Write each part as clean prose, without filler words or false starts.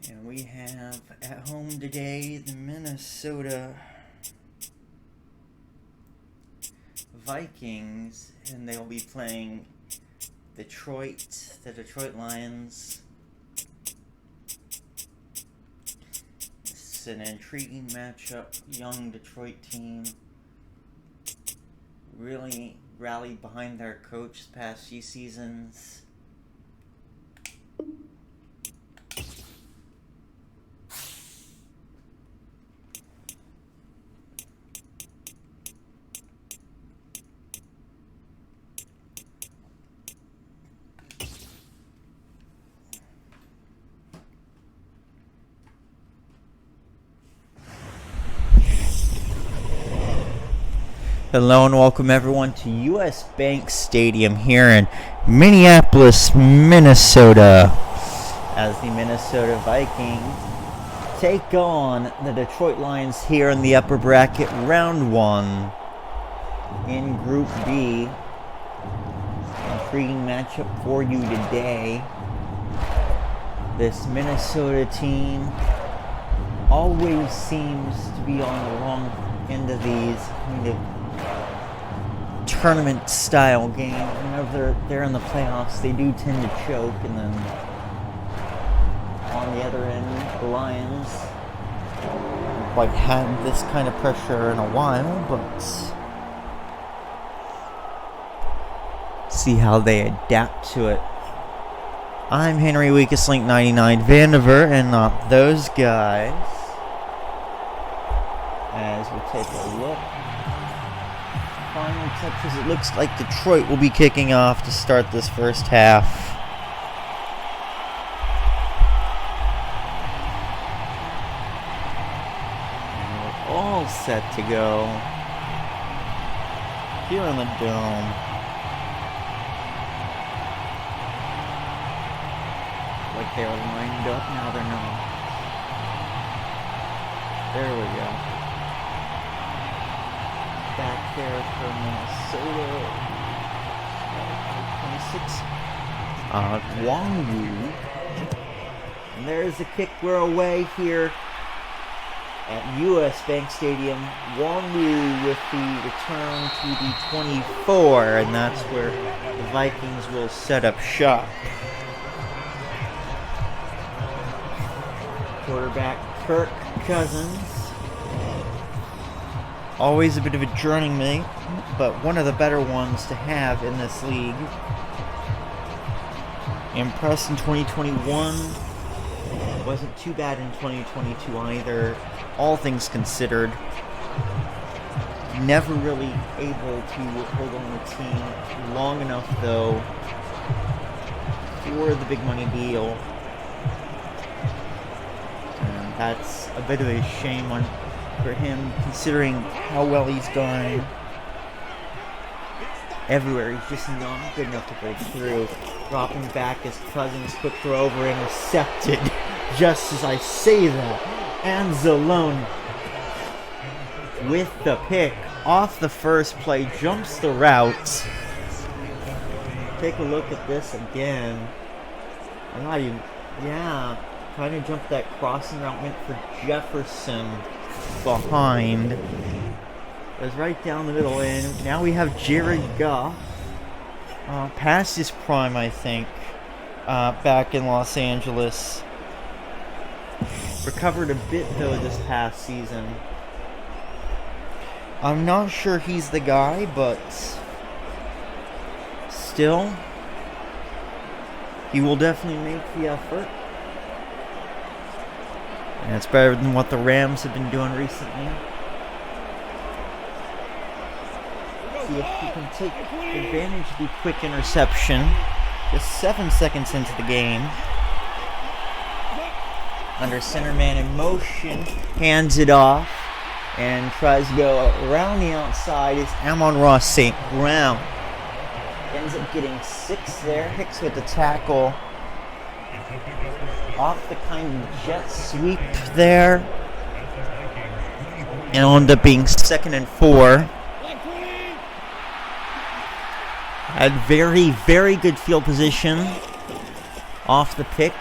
And we have at home today the Minnesota Vikings, and they'll be playing the Detroit Lions. It's an intriguing matchup. Young Detroit team really rallied behind their coach the past few seasons. Hello and welcome everyone to US Bank Stadium here in Minneapolis, Minnesota, as the Minnesota Vikings take on the Detroit Lions here in the upper bracket, round one in Group B. Intriguing matchup for you today. This Minnesota team always seems to be on the wrong end of these kind of tournament style games. Whenever they're in the playoffs, they do tend to choke, and then on the other end, the Lions haven't quite had this kind of pressure in a while, but see how they adapt to it. I'm Henry Weakeslink 99 Vandiver, and not those guys. As we take a look, final touches, it looks like Detroit will be kicking off to start this first half. And we're all set to go here in the dome. Like they were lined up, now they're not. There we go. Back there for Minnesota, 26. Wangwu. And there's the kick. We're away here at US Bank Stadium. Wangwu with the return to the 24, and that's where the Vikings will set up shop. Quarterback Kirk Cousins. Always a bit of a journeyman, but one of the better ones to have in this league. Impressed in 2021. Wasn't too bad in 2022 either, all things considered. Never really able to hold on the team long enough, though, for the big money deal. And that's a bit of a shame for him, considering how well he's done everywhere. He's just not good enough to break through. Dropping back as Cousins, quick throw over, intercepted. Just as I say that, Anzalone with the pick off the first play, jumps the route. Take a look at this again. I'm not even, trying to jump that crossing route, went for Jefferson behind. It was right down the middle, and now we have Jared Goff, past his prime, I think, back in Los Angeles. Recovered a bit, though, this past season. I'm not sure he's the guy, but still, he will definitely make the effort. And it's better than what the Rams have been doing recently. See if he can take advantage of the quick interception. Just 7 seconds into the game. Under center man in motion. Hands it off. And tries to go around the outside. Is Amon-Ra St. Brown. Ends up getting 6 there. Hicks with the tackle. Off the kind of jet sweep there. And it'll end up being 2nd and 4. Had very, very good field position off the pick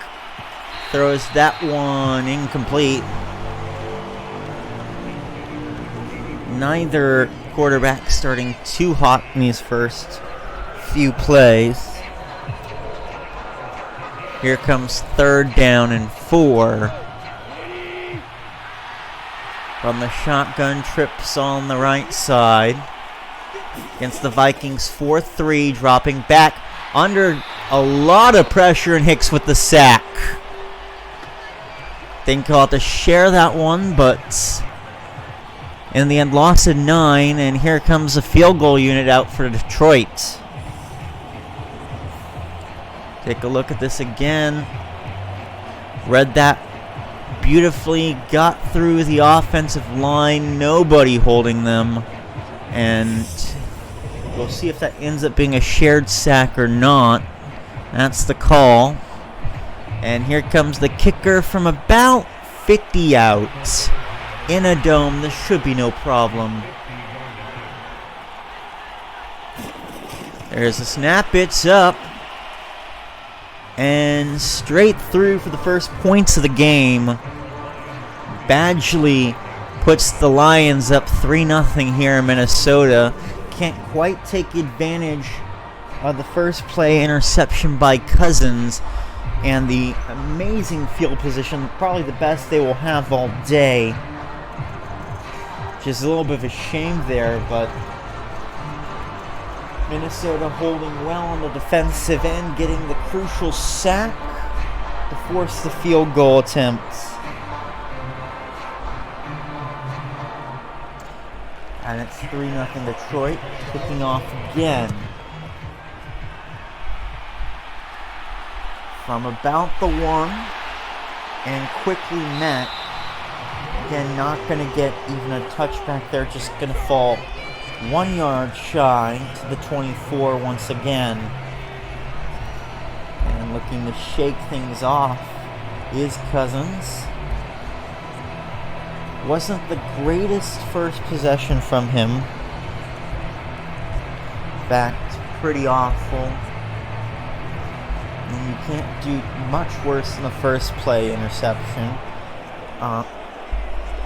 throws that one incomplete. Neither quarterback starting too hot in these first few plays. Here comes 3rd down and 4. From the shotgun, trips on the right side. Against the Vikings, 4-3, dropping back under a lot of pressure, and Hicks with the sack. Think he'll have to share that one, but in the end, loss of 9, and here comes the field goal unit out for Detroit. Take a look at this again. Read that beautifully, got through the offensive line, nobody holding them, and we'll see if that ends up being a shared sack or not. That's the call. And here comes the kicker from about 50 out. In a dome, this should be no problem. There's a snap, it's up. And straight through for the first points of the game. Badgley puts the Lions up 3-0 here in Minnesota. Can't quite take advantage of the first play interception by Cousins and the amazing field position, probably the best they will have all day. Just a little bit of a shame there, but Minnesota holding well on the defensive end, getting the crucial sack to force the field goal attempt. And it's 3-0 Detroit, kicking off again. From about the 1, and quickly met. Again, not going to get even a touchback there, just going to fall 1 yard shy to the 24 once again. And looking to shake things off is Cousins. Wasn't the greatest first possession from him. In fact, pretty awful. And you can't do much worse than the first play interception.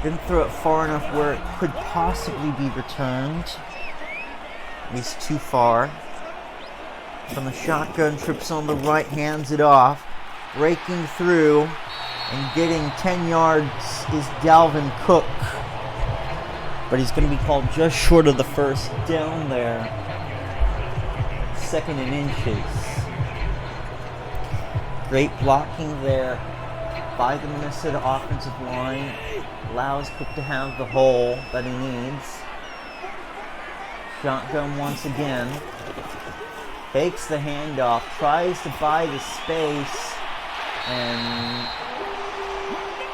Didn't throw it far enough where it could possibly be returned. At least too far. From the shotgun, trips on the right, hands it off. Breaking through and getting 10 yards is Dalvin Cook. But he's going to be called just short of the first down there. 2nd and inches. Great blocking there by the Minnesota offensive line. Allows Cook to have the hole that he needs. Shotgun once again. Fakes the handoff. Tries to buy the space. And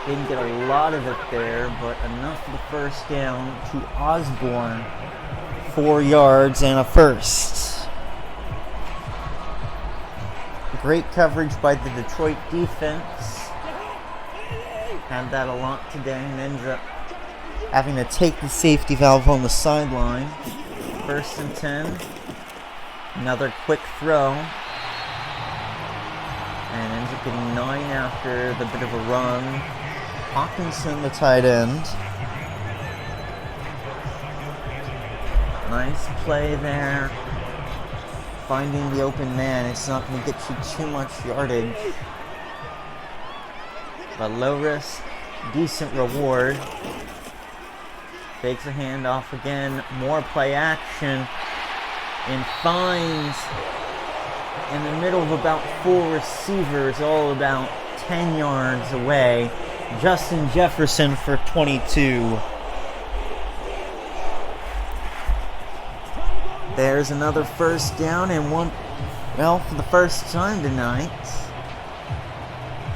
didn't get a lot of it there, but enough for the first down to Osborne. 4 yards and a first. Great coverage by the Detroit defense. Had that a lot today and ended up having to take the safety valve on the sideline. 1st and 10. Another quick throw. And ends up getting 9 after the bit of a run. Hawkinson, the tight end. Nice play there. Finding the open man. It's not going to get you too much yardage. But low risk, decent reward. Takes a handoff again. More play action. And finds in the middle of about 4 receivers, all about 10 yards away, Justin Jefferson for 22. There's another first down and one, well, for the first time tonight,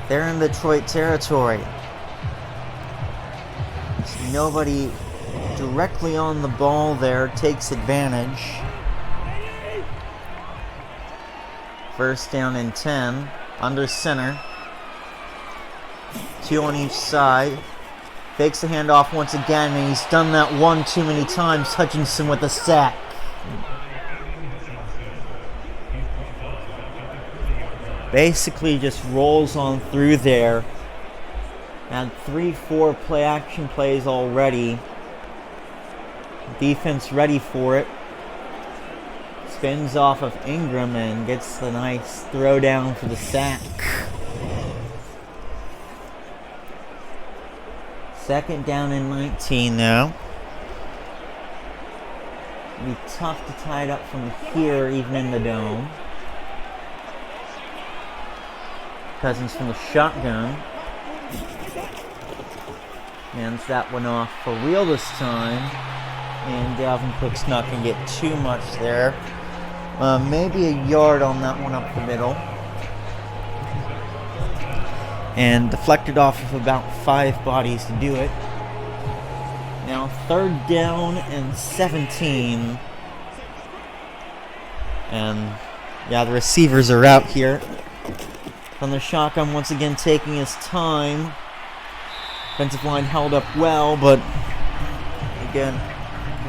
they're in Detroit territory. Nobody directly on the ball there takes advantage. First down and 10, under center. 2 on each side. Fakes the handoff once again, and he's done that one too many times. Hutchinson with a sack. basically just rolls on through there. Had 3-4 play action plays already. Defense ready for it. Spins off of Ingram and gets the nice throw down for the sack. Second down and 19 now. It'll be tough to tie it up from here, even in the dome. Cousins from the shotgun. Hands that one off for real this time. And Dalvin Cook's not going to get too much there. Maybe a yard on that one up the middle. And deflected off of about 5 bodies to do it. Now third down and 17. And yeah, the receivers are out here. From the shotgun, once again taking his time. Defensive line held up well, but again,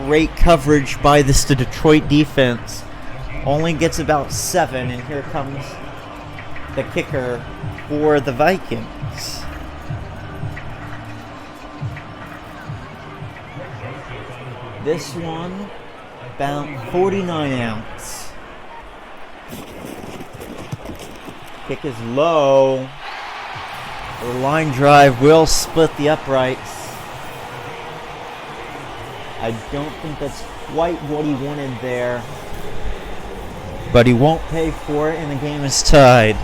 great coverage by the Detroit defense. Only gets about 7, and here comes the kicker for the Vikings. This one, about 49 ounce. Kick is low. The line drive will split the uprights. I don't think that's quite what he wanted there. But he won't pay for it, and the game is tied.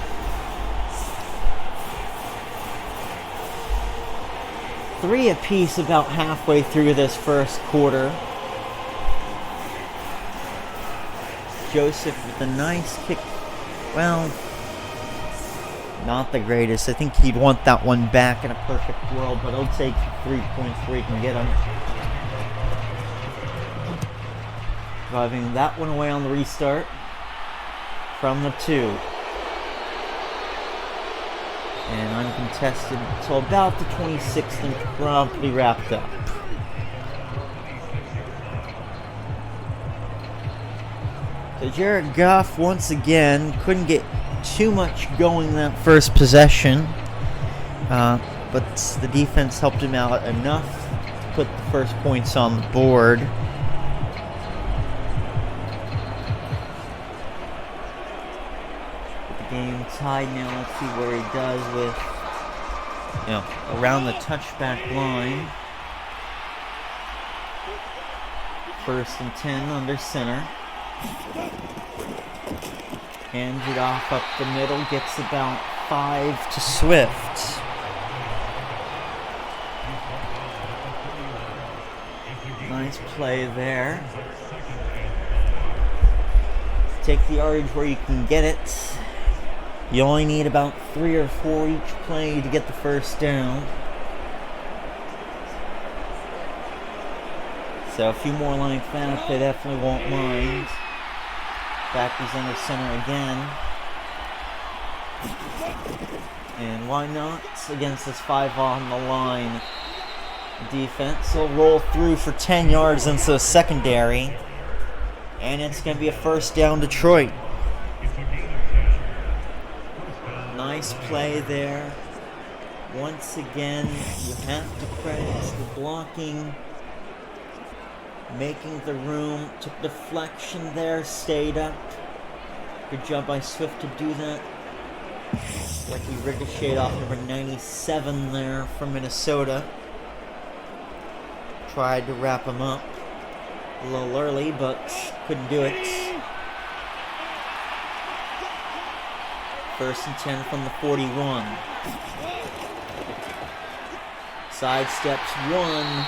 Three apiece about halfway through this first quarter. Joseph with a nice kick. Well, not the greatest. I think he'd want that one back in a perfect world, but he'll take 3 points where he can get them. Driving that one away on the restart from the 2. And uncontested until about the 26th and promptly wrapped up. So Jared Goff once again couldn't get too much going that first possession, but the defense helped him out enough to put the first points on the board. Game tied now. Let's see where he does with, around the touchback line. 1st and 10 under center. Hands it off up the middle. Gets about 5 to Swift. Nice play there. Take the yardage where you can get it. You only need about 3 or 4 each play to get the first down. So a few more like that, they definitely won't mind. Back he's under center again. And why not? Against this 5 on the line defense. He'll roll through for 10 yards into the secondary. And it's going to be a first down Detroit. Nice play there. Once again, you have to credit the blocking, making the room, took deflection there, stayed up. Good job by Swift to do that. Like he ricocheted off number 97 there from Minnesota. Tried to wrap him up a little early, but couldn't do it. 1st and 10 from the 41. Sidesteps 1,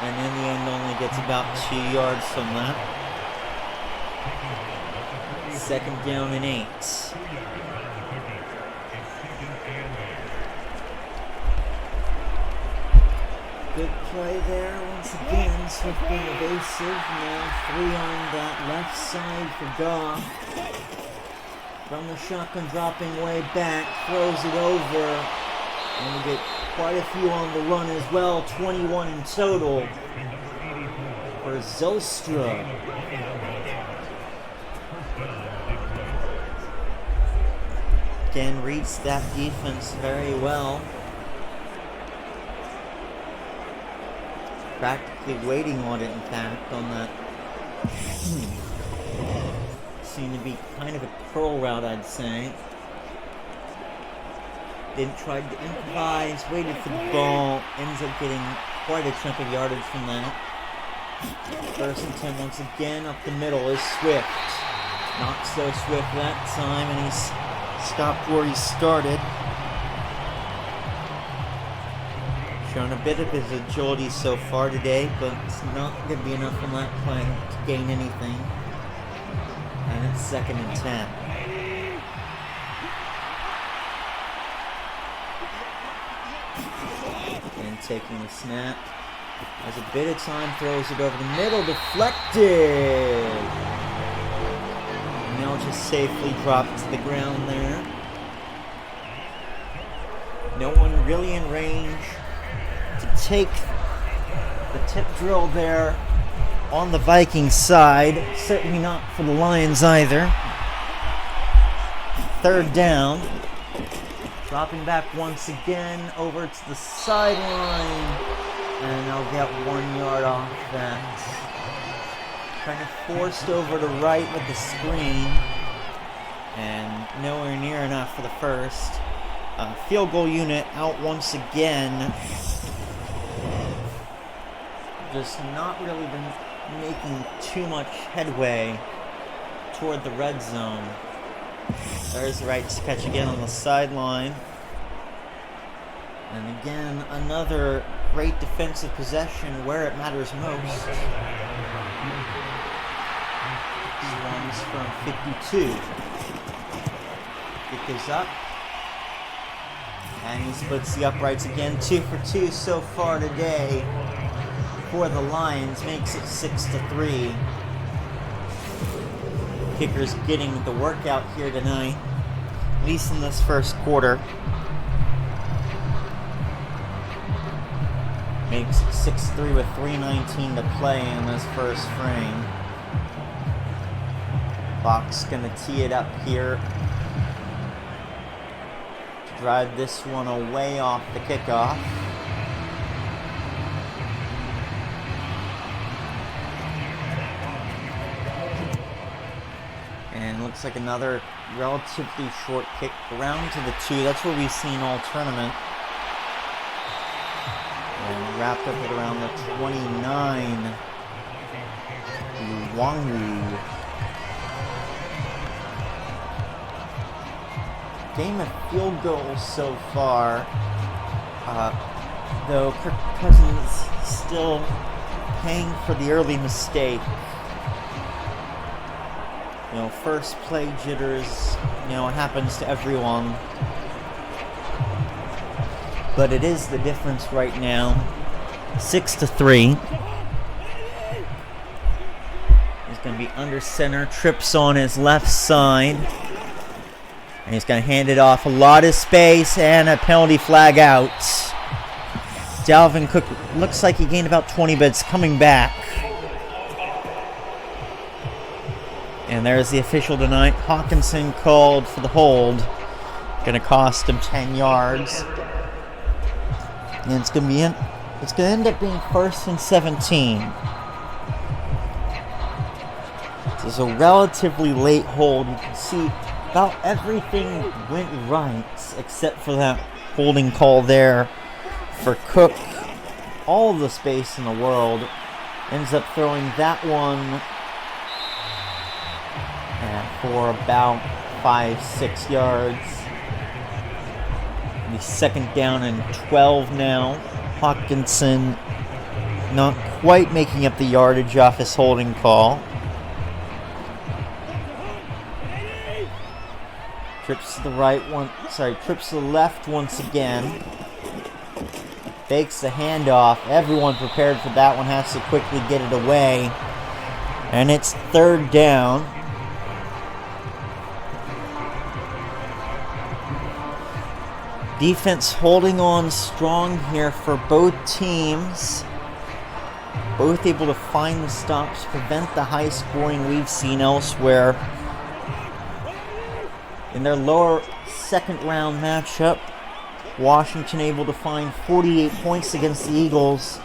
and in the end only gets about 2 yards from that. 2nd down and 8. Good play there once again. Swift being evasive. Now 3 on that left side for Goff. From the shotgun, dropping way back, throws it over, and we get quite a few on the run as well. 21 in total for Zylstra. Again, reads that defense very well. Practically waiting on it, in fact, on that. Seemed to be kind of a curl route, I'd say. Then tried to improvise, waited for the ball, ends up getting quite a chunk of yardage from that. 1st and 10 once again, up the middle is Swift. Not so Swift that time, and he's stopped where he started. Shown a bit of his agility so far today, but it's not going to be enough on that play to gain anything. And it's 2nd and 10. And taking the snap. Has a bit of time, throws it over the middle, deflected. Now just safely dropped to the ground there. No one really in range to take the tip drill there on the Vikings side. Certainly not for the Lions either. 3rd down. Dropping back once again over to the sideline. And they'll get 1 yard off that. Kind of forced over to right with the screen. And nowhere near enough for the first. Field goal unit out once again. Just not really been making too much headway toward the red zone. There's the right to catch again on the sideline. And again, another great defensive possession where it matters most. This one's from 52. Kick is up. And he splits the uprights again. 2 for 2 so far today for the Lions. Makes it 6-3. Kicker's getting the workout here tonight, at least in this first quarter. Makes it 6-3 with 3:19 to play in this first frame. Clock's gonna tee it up here to drive this one away off the kickoff. And looks like another relatively short kick around to the 2. That's what we've seen all tournament. And wrapped up at around the 29. Wangu. Game of field goals so far. Though Kirk Cousins still paying for the early mistake. You know, first play jitters, you know, it happens to everyone. But it is the difference right now. 6-3. He's going to be under center, trips on his left side. And he's going to hand it off. A lot of space and a penalty flag out. Dalvin Cook looks like he gained about 20 bits coming back. And there's the official tonight. Hawkinson called for the hold. Going to cost him 10 yards. And it's going to end up being 1st and 17. This is a relatively late hold. You can see about everything went right except for that holding call there for Cook. All the space in the world. Ends up throwing that one for about 5-6 yards. The 2nd down and 12 now. Hawkinson not quite making up the yardage off his holding call. Trips to the trips to the left once again. Fakes the handoff. Everyone prepared for that one has to quickly get it away. And it's 3rd down. Defense holding on strong here for both teams. Both able to find the stops, prevent the high scoring we've seen elsewhere. In their lower second round matchup. Washington able to find 48 points against the Eagles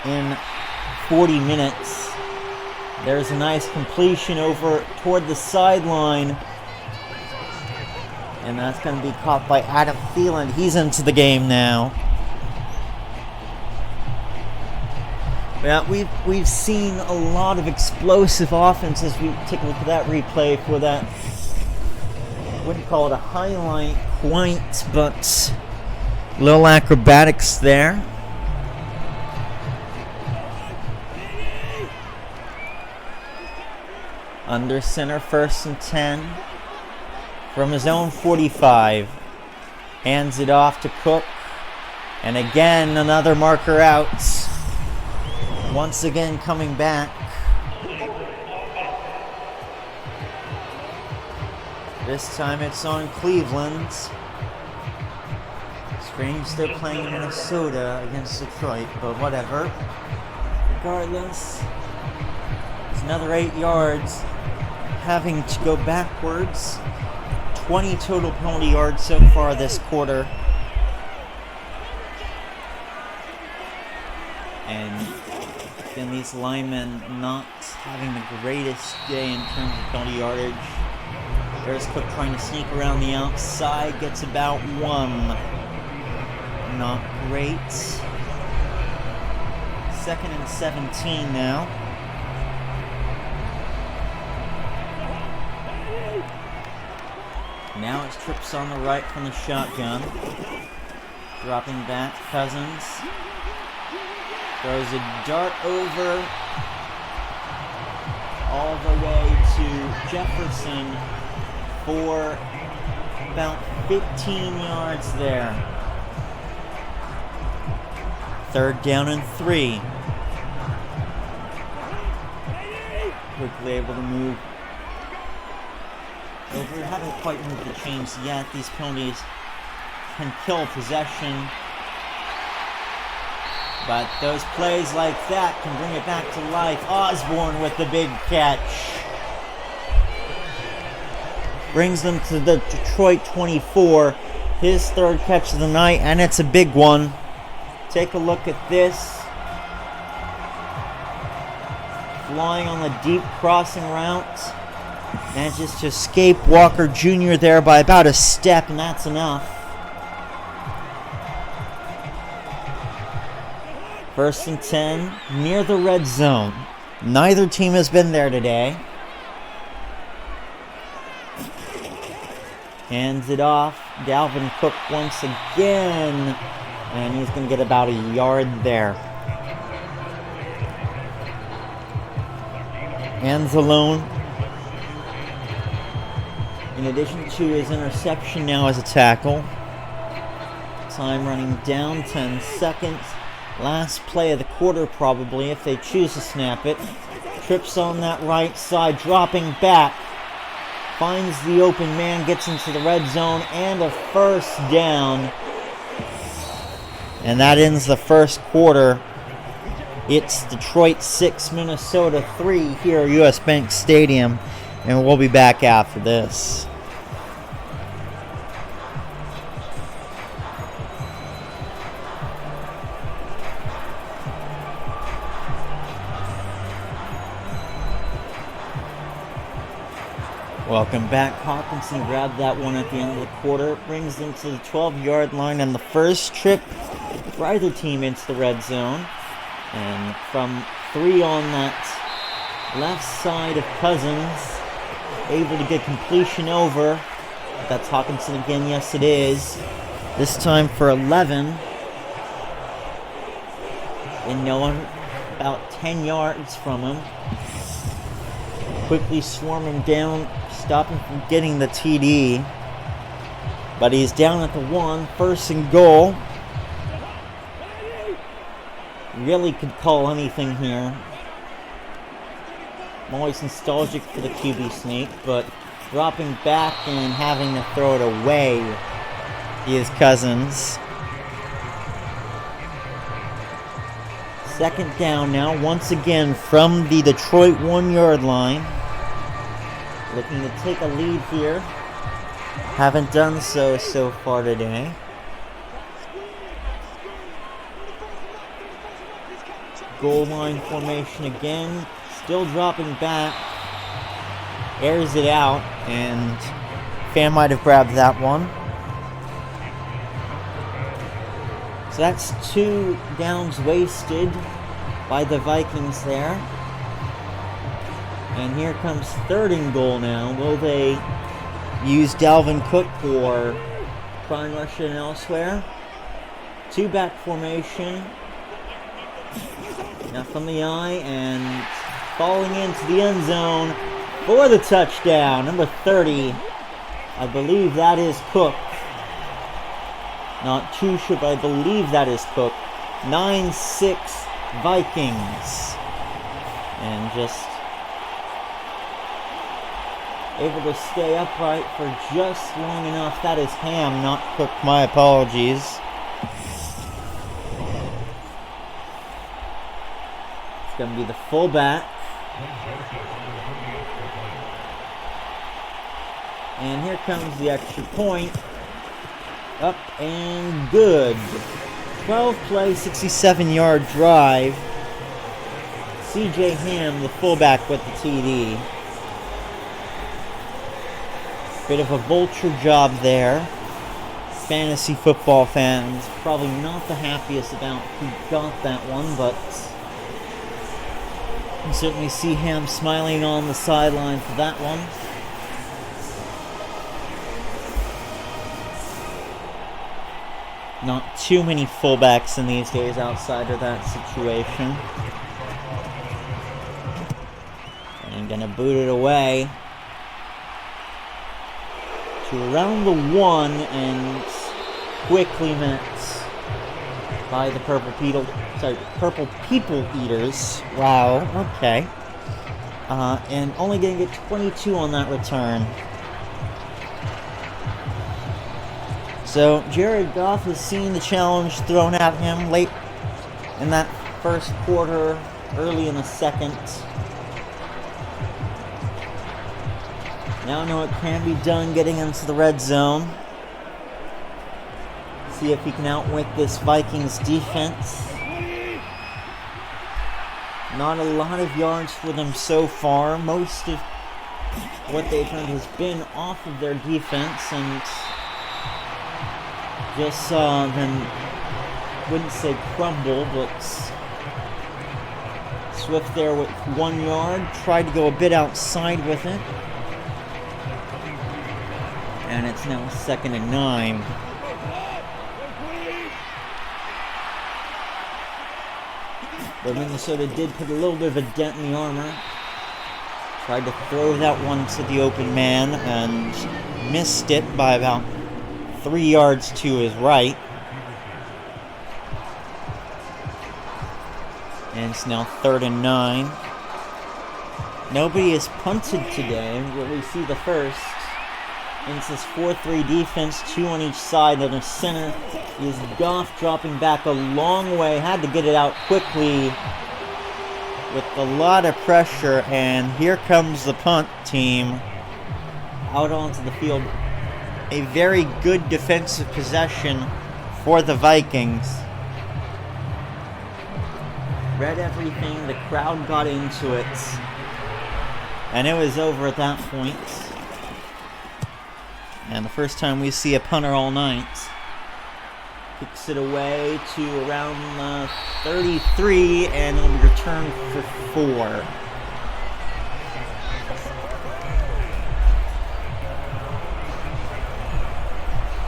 in 40 minutes. There's a nice completion over toward the sideline. And that's going to be caught by Adam Thielen. He's into the game now. Yeah, we've seen a lot of explosive offenses. We take a look at that replay for that. Wouldn't call it a highlight quite, but little acrobatics there. Under center, 1st and 10. From his own 45. Hands it off to Cook. And again, another marker out. Once again coming back. This time it's on Cleveland. Strange they're playing in Minnesota against Detroit, but whatever. Regardless, it's another 8 yards. Having to go backwards. 20 total penalty yards so far this quarter. And again, these linemen not having the greatest day in terms of penalty yardage. There's Cook trying to sneak around the outside, gets about 1. Not great. 2nd and 17 now. Now it's trips on the right from the shotgun. Dropping back, Cousins. Throws a dart over all the way to Jefferson for about 15 yards there. 3rd down and 3. Quickly able to move over. Haven't quite moved the chains yet. These penalties can kill possession. But those plays like that can bring it back to life. Osborne with the big catch. Brings them to the Detroit 24. His 3rd catch of the night, and it's a big one. Take a look at this. Flying on the deep crossing route. Manages to escape Walker Jr. there by about a step, and that's enough. 1st and 10, near the red zone. Neither team has been there today. Hands it off. Dalvin Cook once again. And he's going to get about a yard there. Hands alone. In addition to his interception now as a tackle. Time running down, 10 seconds. Last play of the quarter probably if they choose to snap it. Trips on that right side, dropping back. Finds the open man, gets into the red zone, and a 1st down. And that ends the 1st quarter. It's Detroit 6, Minnesota 3 here at US Bank Stadium. And we'll be back after this. Welcome back. Hawkinson grabbed that one at the end of the quarter. Brings them to the 12-yard line on the first trip for either team into the red zone. And from 3 on that left side of Cousins, able to get completion over. That's Hawkinson again. Yes, it is. This time for 11. And no one about 10 yards from him. Quickly swarming down, stopping from getting the TD. But he's down at the 1, 1st and goal. Really could call anything here. I'm always nostalgic for the QB sneak, but dropping back and having to throw it away is Cousins. 2nd down now, once again from the Detroit 1-yard line. Looking to take a lead here. Haven't done so far today. Goal line formation again. Still dropping back. Airs it out, and fan might have grabbed that one. So that's 2 downs wasted by the Vikings there. And here comes 3rd and goal now. Will they use Dalvin Cook or try and rush it elsewhere? 2-back formation. Now from the eye and falling into the end zone for the touchdown. Number 30. I believe that is Cook. Not too sure, but I believe that is Cook. 9-6 Vikings. And just able to stay upright for just long enough. That is Ham, not Cook. My apologies. It's going to be the fullback. And here comes the extra point. Up and good. 12-play, 67-yard drive. C.J. Ham, the fullback, with the TD. Bit of a vulture job there. Fantasy football fans probably not the happiest about who got that one, but you certainly see Ham smiling on the sideline for that one. Not too many fullbacks in these days outside of that situation. And gonna boot it away to around the 1 and quickly met by the Purple People Eaters. Wow, okay. And only gonna get 22 on that return. So Jared Goff has seen the challenge thrown at him late in that first quarter, early in the second. Now I know it can be done getting into the red zone. See if he can outwit this Vikings defense. Not a lot of yards for them so far. Most of what they've done has been off of their defense, and just saw them, wouldn't say crumble, but Swift there with 1 yard. Tried to go a bit outside with it. And it's now 2nd and 9. But Minnesota did put a little bit of a dent in the armor. Tried to throw that one to the open man and missed it by about 3 yards to his right. And it's now 3rd and 9. Nobody has punted today. Will we see the first? And it's this 4-3 defense, 2 on each side. And the center is Goff dropping back a long way. Had to get it out quickly with a lot of pressure. And here comes the punt team out onto the field. A very good defensive possession for the Vikings. Read everything. The crowd got into it. And it was over at that point. And the first time we see a punter all night. Kicks it away to around 33, and it'll be returned for 4.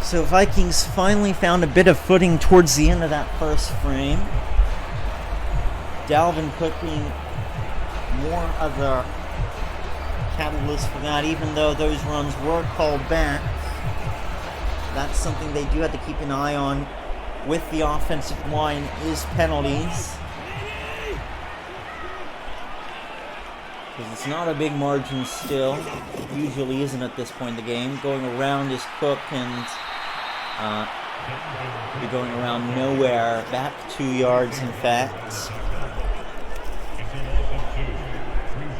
So Vikings finally found a bit of footing towards the end of that first frame. Dalvin Cook being more of the catalyst for that, even though those runs were called back. That's something they do have to keep an eye on with the offensive line, is penalties. Because it's not a big margin still. It usually isn't at this point in the game. Going around is Cook, and be going around nowhere. Back 2 yards, in fact.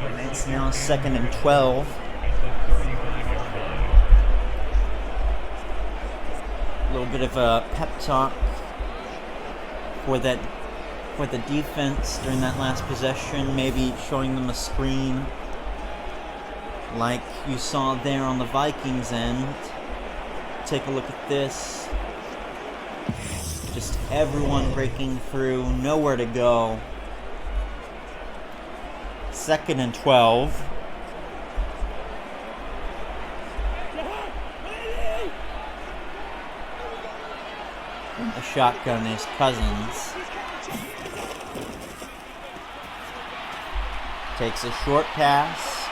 And it's now 2nd and 12. A little bit of a pep talk for the defense during that last possession. Maybe showing them a screen like you saw there on the Vikings end. Take a look at this. Just everyone breaking through, nowhere to go. 2nd and 12. The shotgun is Cousins. Takes a short pass.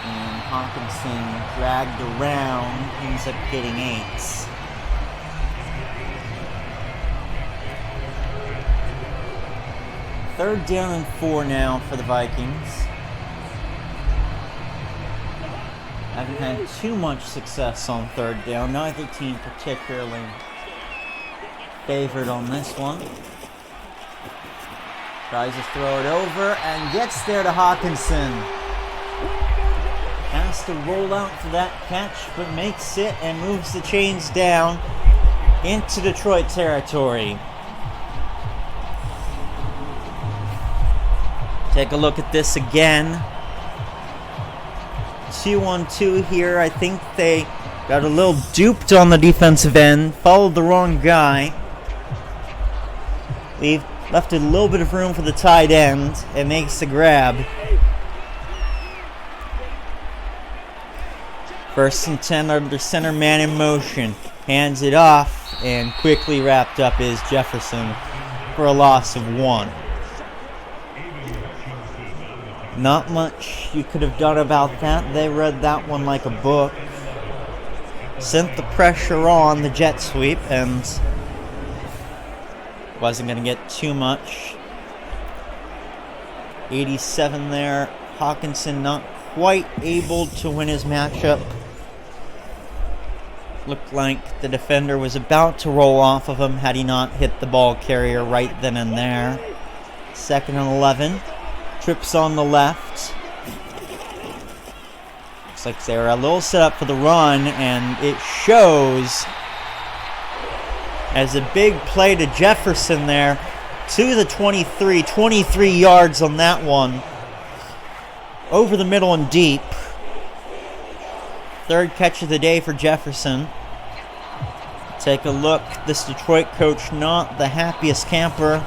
And Hawkinson dragged around, ends up getting 8. Third down and 4 now for the Vikings. Haven't had too much success on 3rd down. Neither team particularly favored on this one. Tries to throw it over and gets there to Hawkinson. Has to roll out for that catch, but makes it and moves the chains down into Detroit territory. Take a look at this again. 2-on-2 here. I think they got a little duped on the defensive end. Followed the wrong guy. Left a little bit of room for the tight end. It makes the grab. 1st and 10 under center, man in motion. Hands it off, and quickly wrapped up is Jefferson for a loss of 1. Not much you could have done about that. They read that one like a book. Sent the pressure on the jet sweep and wasn't going to get too much. 87 there. Hawkinson not quite able to win his matchup. Looked like the defender was about to roll off of him had he not hit the ball carrier right then and there. 2nd and 11. Trips on the left. Looks like they're a little set up for the run, and it shows as a big play to Jefferson there to the 23 yards on that one. Over the middle and deep. 3rd catch of the day for Jefferson. Take a look. This Detroit coach not the happiest camper.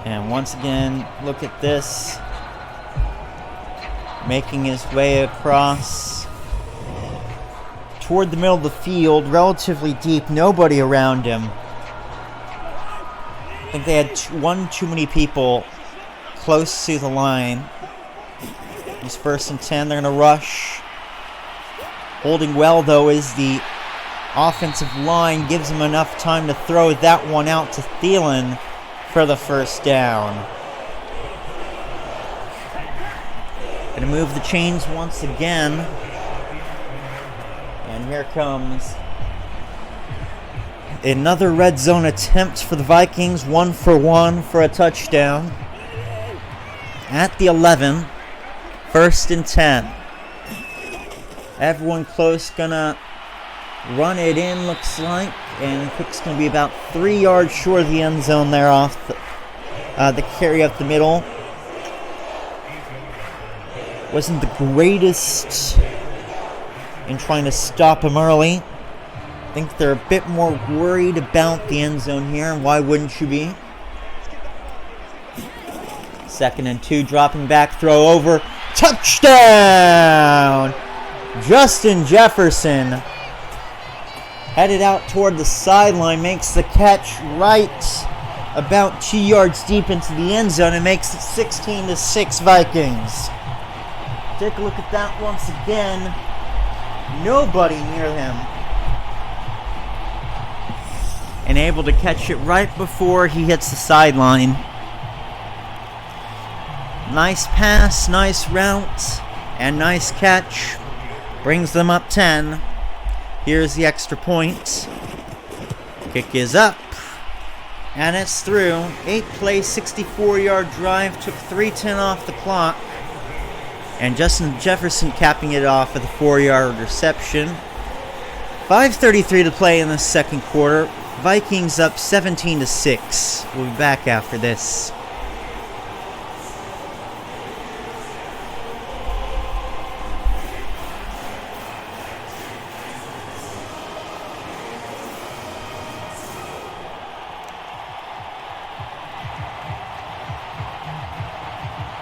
And once again, look at this. Making his way across toward the middle of the field, relatively deep, nobody around him. I think they had one too many people close to the line. It's 1st and 10, they're going to rush. Holding well, though, is the offensive line. Gives him enough time to throw that one out to Thielen for the 1st down. Going to move the chains once again. And here comes another red zone attempt for the Vikings. 1 for 1 for a touchdown. At the 11. 1st and 10. Everyone close, gonna run it in, looks like. And Cook's gonna be about 3 yards short of the end zone there off the carry up the middle. Wasn't the greatest in trying to stop him early. I think they're a bit more worried about the end zone here. Why wouldn't you be? 2nd and 2, dropping back, throw over. Touchdown! Justin Jefferson headed out toward the sideline, makes the catch right about 2 yards deep into the end zone and makes it 16-6 Vikings. Take a look at that once again. Nobody near him. And able to catch it right before he hits the sideline. Nice pass, nice route, and nice catch. Brings them up 10. Here's the extra point. Kick is up. And it's through. 8-play, 64-yard drive. Took 3:10 off the clock. And Justin Jefferson capping it off with a 4-yard reception. 5:33 to play in the second quarter. Vikings up 17-6. We'll be back after this.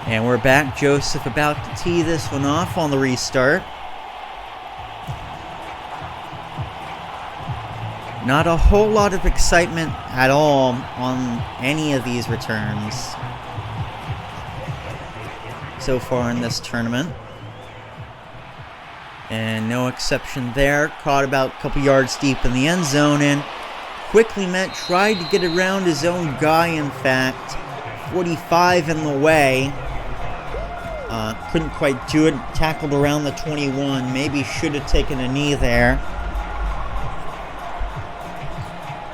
And we're back. Joseph about to tee this one off on the restart. Not a whole lot of excitement at all on any of these returns so far in this tournament. And no exception there. Caught about a couple yards deep in the end zone and quickly met, tried to get around his own guy, in fact. 45 in the way. Couldn't quite do it. Tackled around the 21. Maybe should have taken a knee there.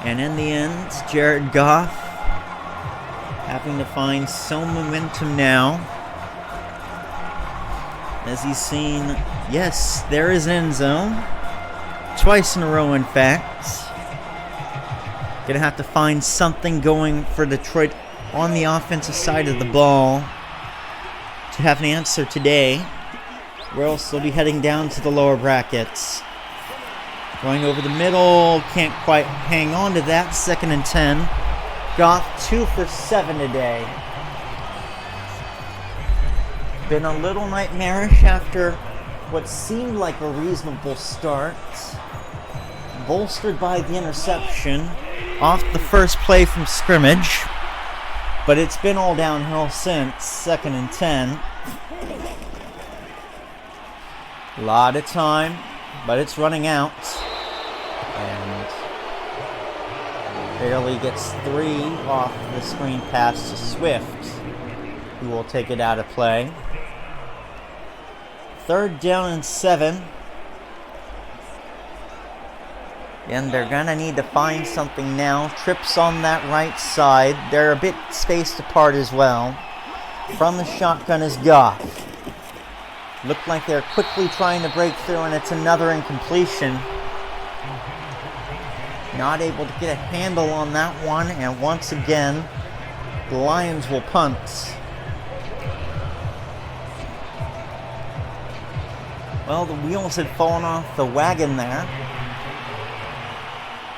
And in the end, Jared Goff having to find some momentum now. As he's seen, yes, there is end zone. Twice in a row, in fact. Gonna have to find something going for Detroit on the offensive side of the ball to have an answer today, or else they'll be heading down to the lower brackets. Going over the middle, can't quite hang on to that. 2nd and 10. Goff 2 for 7 today. Been a little nightmarish after what seemed like a reasonable start. Bolstered by the interception off the first play from scrimmage. But it's been all downhill since. 2nd and 10. A lot of time, but it's running out. And barely gets 3 off the screen pass to Swift, who will take it out of play. 3rd down and 7. And they're going to need to find something now. Trips on that right side. They're a bit spaced apart as well. From the shotgun is Goff. Looked like they're quickly trying to break through, and it's another incompletion. Not able to get a handle on that one, and once again, the Lions will punt. Well, the wheels had fallen off the wagon there.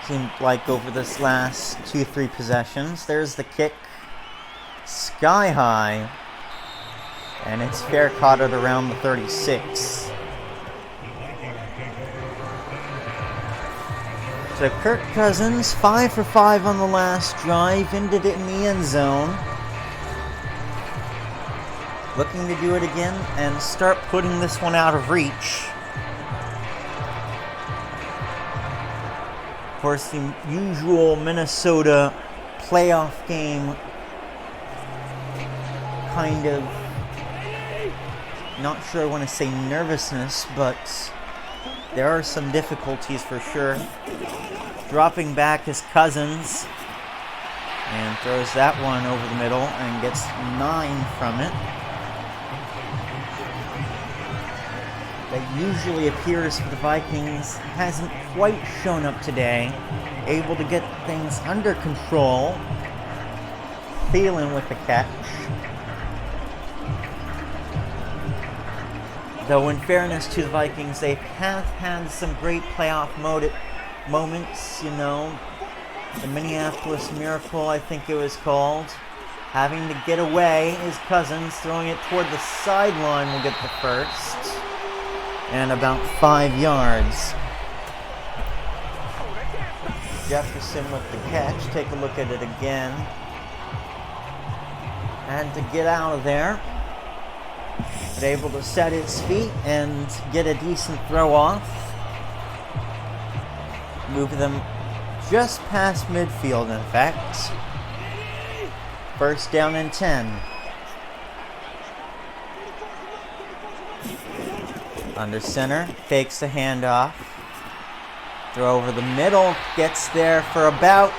Seemed like over this last 2-3 possessions. There's the kick. Sky high. And it's fair, caught at around the 36. So Kirk Cousins, 5 for 5 on the last drive, ended it in the end zone. Looking to do it again and start putting this one out of reach. Of course, the usual Minnesota playoff game kind of, not sure I want to say nervousness, but there are some difficulties for sure. Dropping back is Cousins and throws that one over the middle and gets 9 from it. That usually appears for the Vikings hasn't quite shown up today. Able to get things under control. Thielen with the catch. Though in fairness to the Vikings, they have had some great playoff moments, you know. The Minneapolis Miracle, I think it was called. Having to get away is Cousins, throwing it toward the sideline will get the first. And about 5 yards. Jefferson with the catch. Take a look at it again. And to get out of there. But able to set his feet and get a decent throw off. Move them just past midfield, in fact. 1st down and 10. Under center, fakes the handoff. Throw over the middle, gets there for about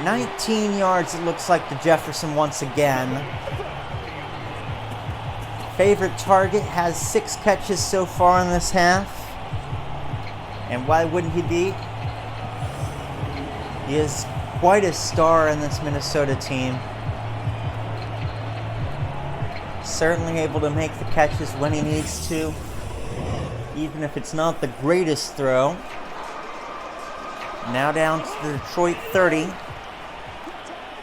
19 yards, it looks like, to Jefferson once again. Favorite target, has 6 catches so far in this half. And why wouldn't he be? He is quite a star in this Minnesota team. Certainly able to make the catches when he needs to, even if it's not the greatest throw. Now down to the Detroit 30.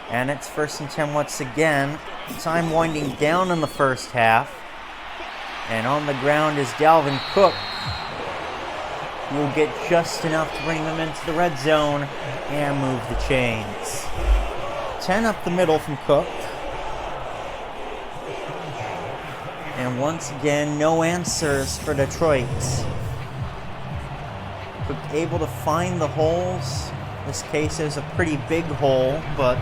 And it's 1st and 10 once again. Time winding down in the first half. And on the ground is Dalvin Cook. Will get just enough to bring them into the red zone and move the chains. 10 up the middle from Cook. And once again, no answers for Detroit. Cook able to find the holes. This case is a pretty big hole, but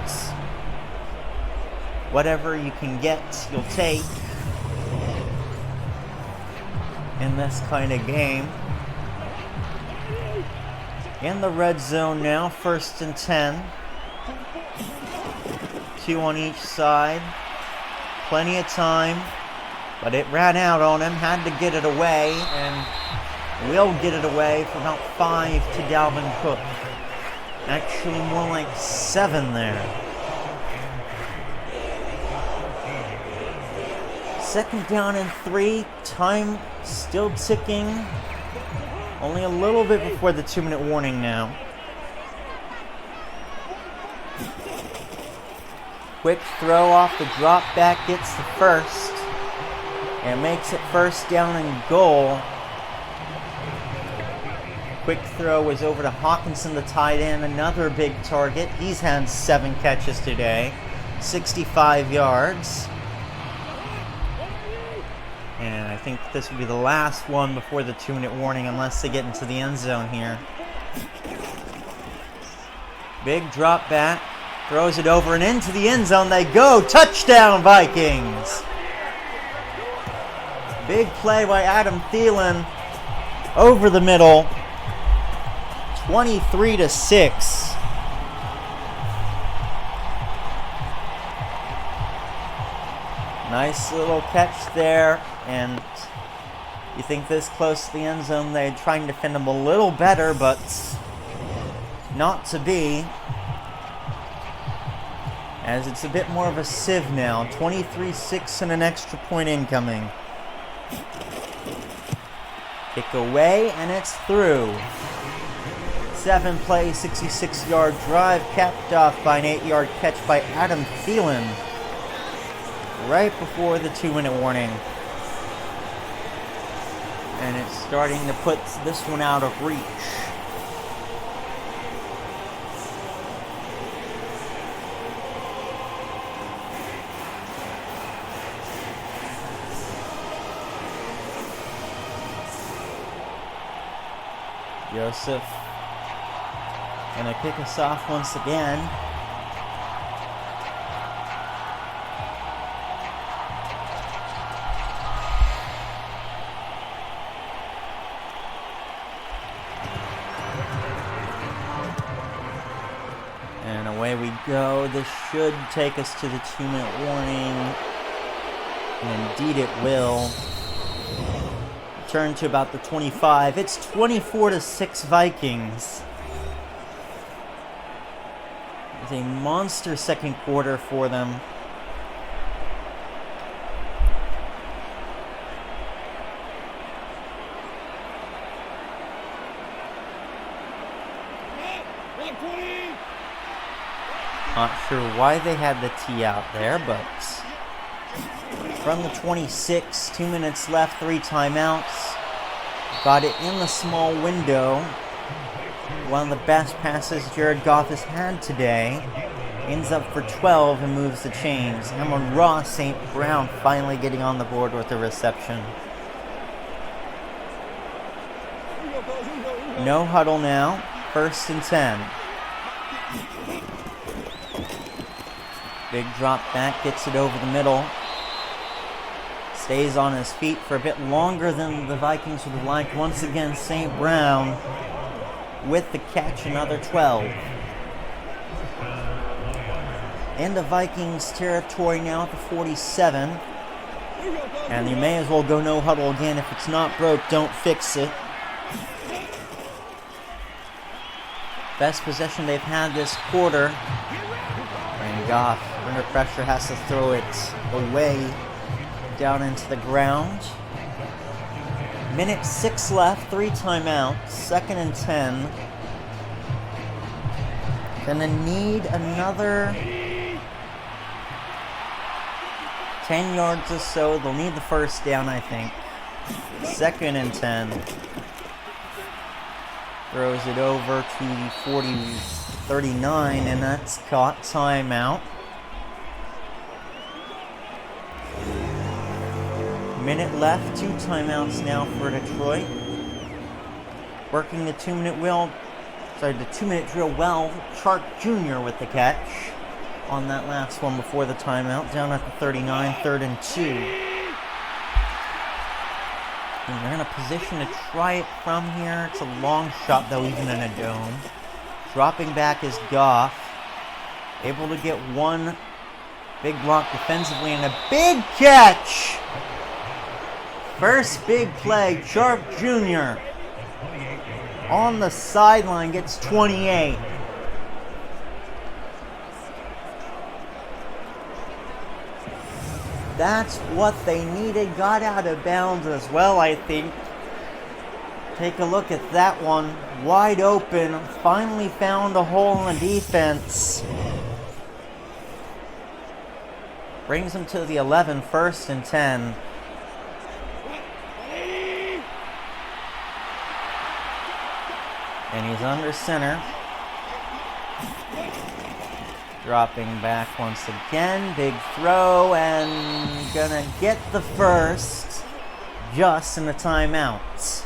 whatever you can get, you'll take in this kind of game. In the red zone now, 1st and 10. 2 on each side. Plenty of time, but it ran out on him. Had to get it away, and will get it away for about 5 to Dalvin Cook. Actually, more like 7 there. 2nd down and 3. Time still ticking. Only a little bit before the 2-minute warning now. Quick throw off the drop back, gets the first. And makes it 1st down and goal. Quick throw was over to Hawkinson, the tight end, another big target. He's had 7 catches today, 65 yards. And I think this will be the last one before the 2-minute warning, unless they get into the end zone here. Big drop back, throws it over and into the end zone they go. Touchdown, Vikings! Big play by Adam Thielen over the middle. 23-6. Nice little catch there, and you think this close to the end zone they'd try and defend him a little better, but not to be, as it's a bit more of a sieve now. 23-6 and an extra point incoming. Kick away, and it's through. 7-play, 66-yard drive, capped off by an 8-yard catch by Adam Thielen right before the 2-minute warning. And it's starting to put this one out of reach. Joseph gonna kick us off once again. And away we go. This should take us to the 2-minute warning. And indeed it will. Turn to about the 25. It's 24-6 Vikings. It's a monster second quarter for them. Not sure why they had the T out there, but from the 26, 2 minutes left, 3 timeouts. Got it in the small window. One of the best passes Jared Goff has had today. Ends up for 12 and moves the chains. Amon-Ra St. Brown finally getting on the board with a reception. No huddle now. 1st and 10. Big drop back, gets it over the middle. Stays on his feet for a bit longer than the Vikings would have liked. Once again, St. Brown with the catch, another 12. Into Vikings territory now at the 47. And you may as well go no huddle again. If it's not broke, don't fix it. Best possession they've had this quarter. And Goff, under pressure, has to throw it away down into the ground. Minute 6 left, 3 timeouts, 2nd and 10. Gonna need another 10 yards or so. They'll need the first down, I think. 2nd and 10. Throws it over to the 39, and that's caught. Timeout. Minute left, 2 timeouts now for Detroit. Working the 2-minute drill. Well, Chark Jr. with the catch on that last one before the timeout. Down at the 39, 3rd and 2. And they're in a position to try it from here. It's a long shot, though, even in a dome. Dropping back is Goff. Able to get one big block defensively and a big catch! First big play, Chark Jr. on the sideline gets 28. That's what they needed. Got out of bounds as well, I think. Take a look at that one. Wide open. Finally found a hole in the defense. Brings them to the 11, 1st and 10. And he's under center. Dropping back once again. Big throw and gonna get the first just in the timeout.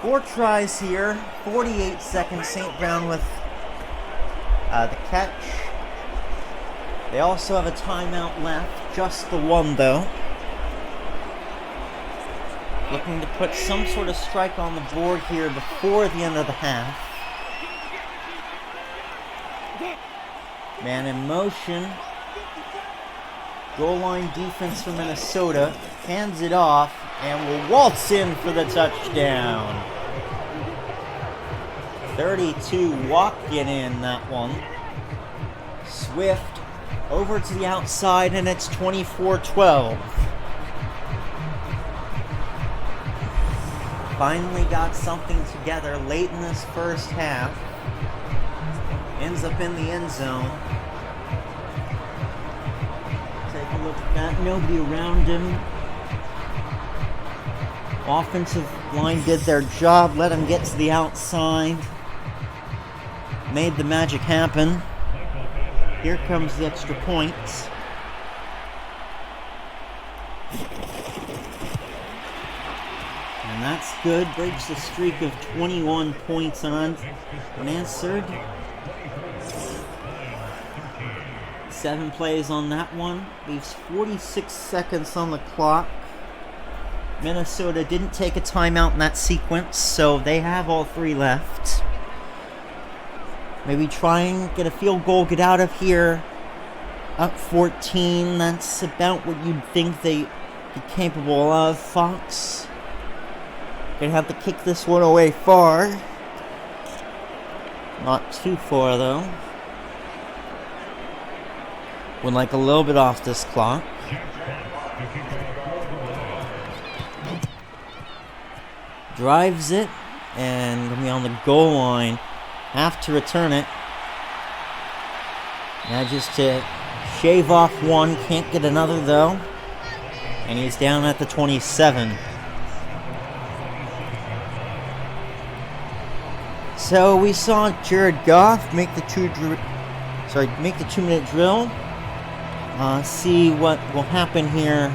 4 tries here. 48 seconds. St. Brown with the catch. They also have a timeout left. Just the one, though. Looking to put some sort of strike on the board here before the end of the half. Man in motion. Goal line defense for Minnesota. Hands it off and will waltz in for the touchdown. 32 walking in that one. Swift over to the outside and it's 24-12. Finally got something together late in this first half. Ends up in the end zone. Take a look at that. Nobody around him. Offensive line did their job. Let him get to the outside. Made the magic happen. Here comes the extra point. And that's good. Breaks the streak of 21 points unanswered. 7 plays on that one. Leaves 46 seconds on the clock. Minnesota didn't take a timeout in that sequence, so they have all 3 left. Maybe try and get a field goal, get out of here. Up 14, that's about what you'd think they'd be capable of. Fox gonna have to kick this one away far. Not too far, though. Would like a little bit off this clock. Drives it, and gonna be on the goal line. Have to return it. Manages to shave off one, can't get another though. And he's down at the 27. So we saw Jared Goff make the 2-minute drill. See what will happen here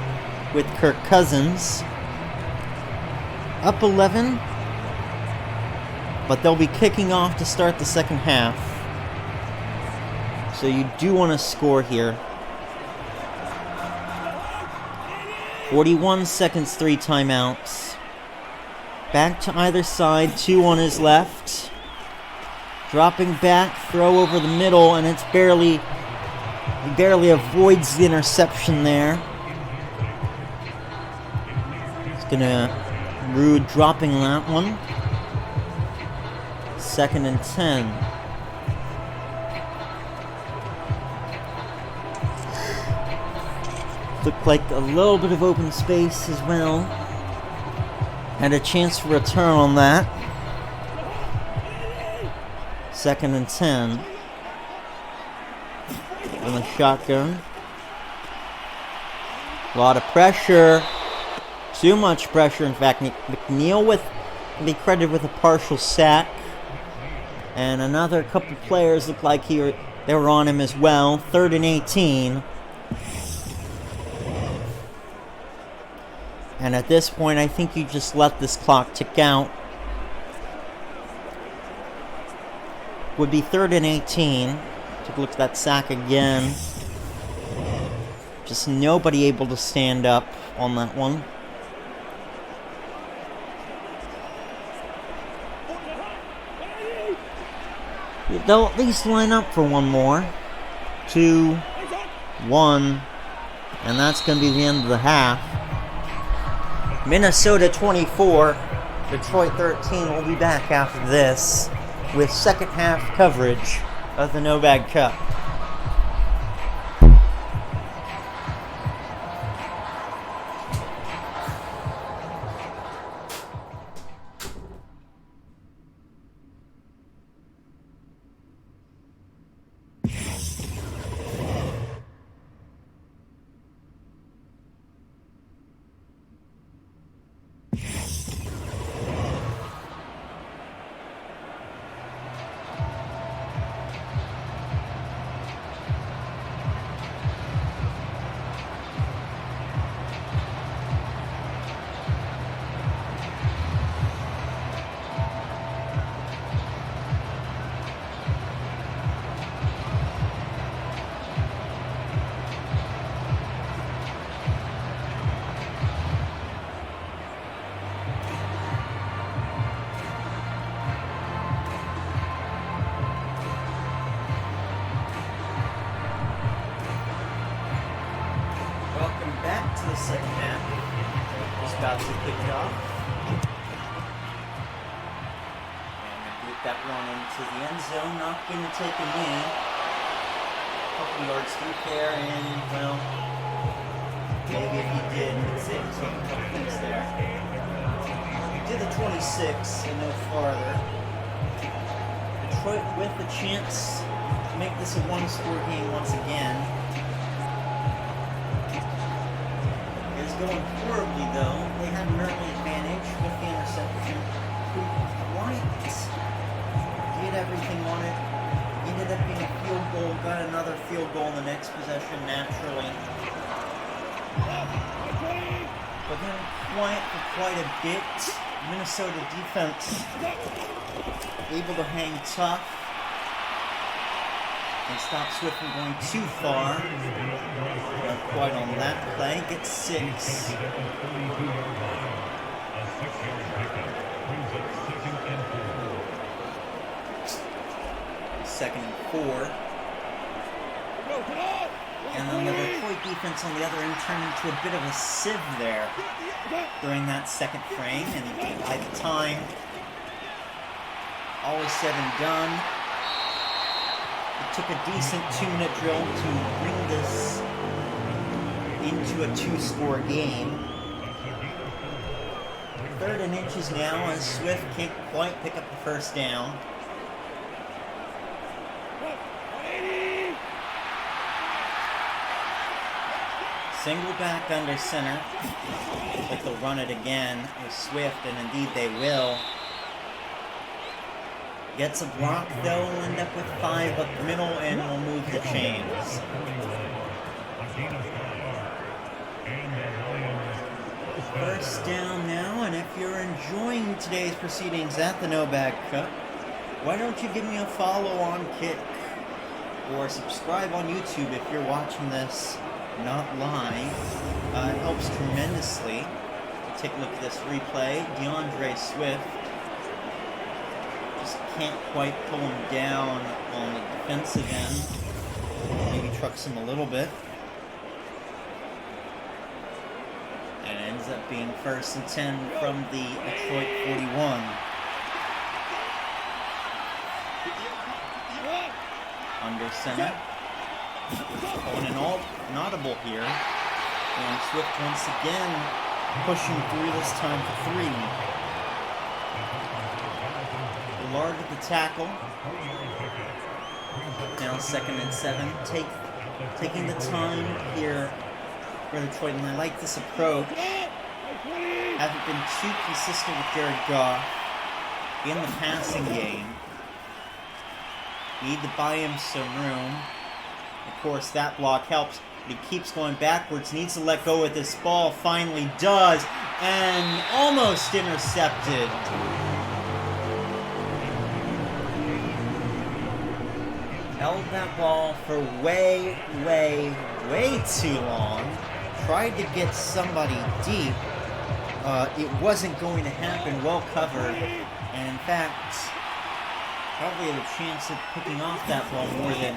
with Kirk Cousins. Up 11, but they'll be kicking off to start the second half. So you do want to score here. 41 seconds, 3 timeouts. Back to either side, 2 on his left. Dropping back, throw over the middle, and it's barely avoids the interception there. It's gonna Rude dropping that one. Second and 10. Looked like a little bit of open space as well. Had a chance for a return on that. Second and 10. On the shotgun. A lot of pressure. Too much pressure. In fact, McNeil can be credited with a partial sack. And another couple players looked like they were on him as well. 3rd and 18. And at this point, I think you just let this clock tick out. Would be 3rd and 18. Take a look at that sack again. Just nobody able to stand up on that one. They'll at least line up for one more. 2, 1. And that's going to be the end of the half. Minnesota 24, Detroit 13. We'll be back after this with second half coverage of the Nobag Cup. The second half is about to kick off. And get that one into the end zone. Not going to take a knee. A couple yards deep there, and well, maybe if he did, he'd take a couple things there. He did the 26 and no farther. Detroit with a chance to make this a one-score game once again. Going horribly though. They had an early advantage with the interception. White did everything on it. Ended up being a field goal. Got another field goal in the next possession naturally. But then quiet for quite a bit. Minnesota defense able to hang tough and stop Swift from going too far. Not quite on that play. Gets 6. Second and 4. And then the Detroit defense on the other end turned into a bit of a sieve there during that second frame. And by the time all is said and done, it took a decent 2-minute drill to bring this into a 2-score game. 3rd and inches now as Swift can't quite pick up the first down. Single back under center. Looks like they'll run it again with Swift, and indeed they will. Gets a block, though, will end up with 5 up the middle, and will move the chains. First down now, and if you're enjoying today's proceedings at the Nobag Cup, why don't you give me a follow on Kick, or subscribe on YouTube if you're watching this not live. It helps tremendously. Take a look at this replay. DeAndre Swift just can't quite pull him down on the defensive end. Maybe trucks him a little bit. And it ends up being 1st and 10 from the Detroit 41. under center. On an audible here. And Swift once again pushing through, this time for 3. Large at the tackle. Now 2nd and 7. Taking the time here for Detroit, and I like this approach. Haven't been too consistent with Jared Goff in the passing game. Need to buy him some room. Of course, that block helps, but he keeps going backwards. Needs to let go with this ball. Finally does, and almost intercepted. Held that ball for way too long. Tried to get somebody deep. It wasn't going to happen. Well covered. And in fact, probably had a chance of picking off that ball more than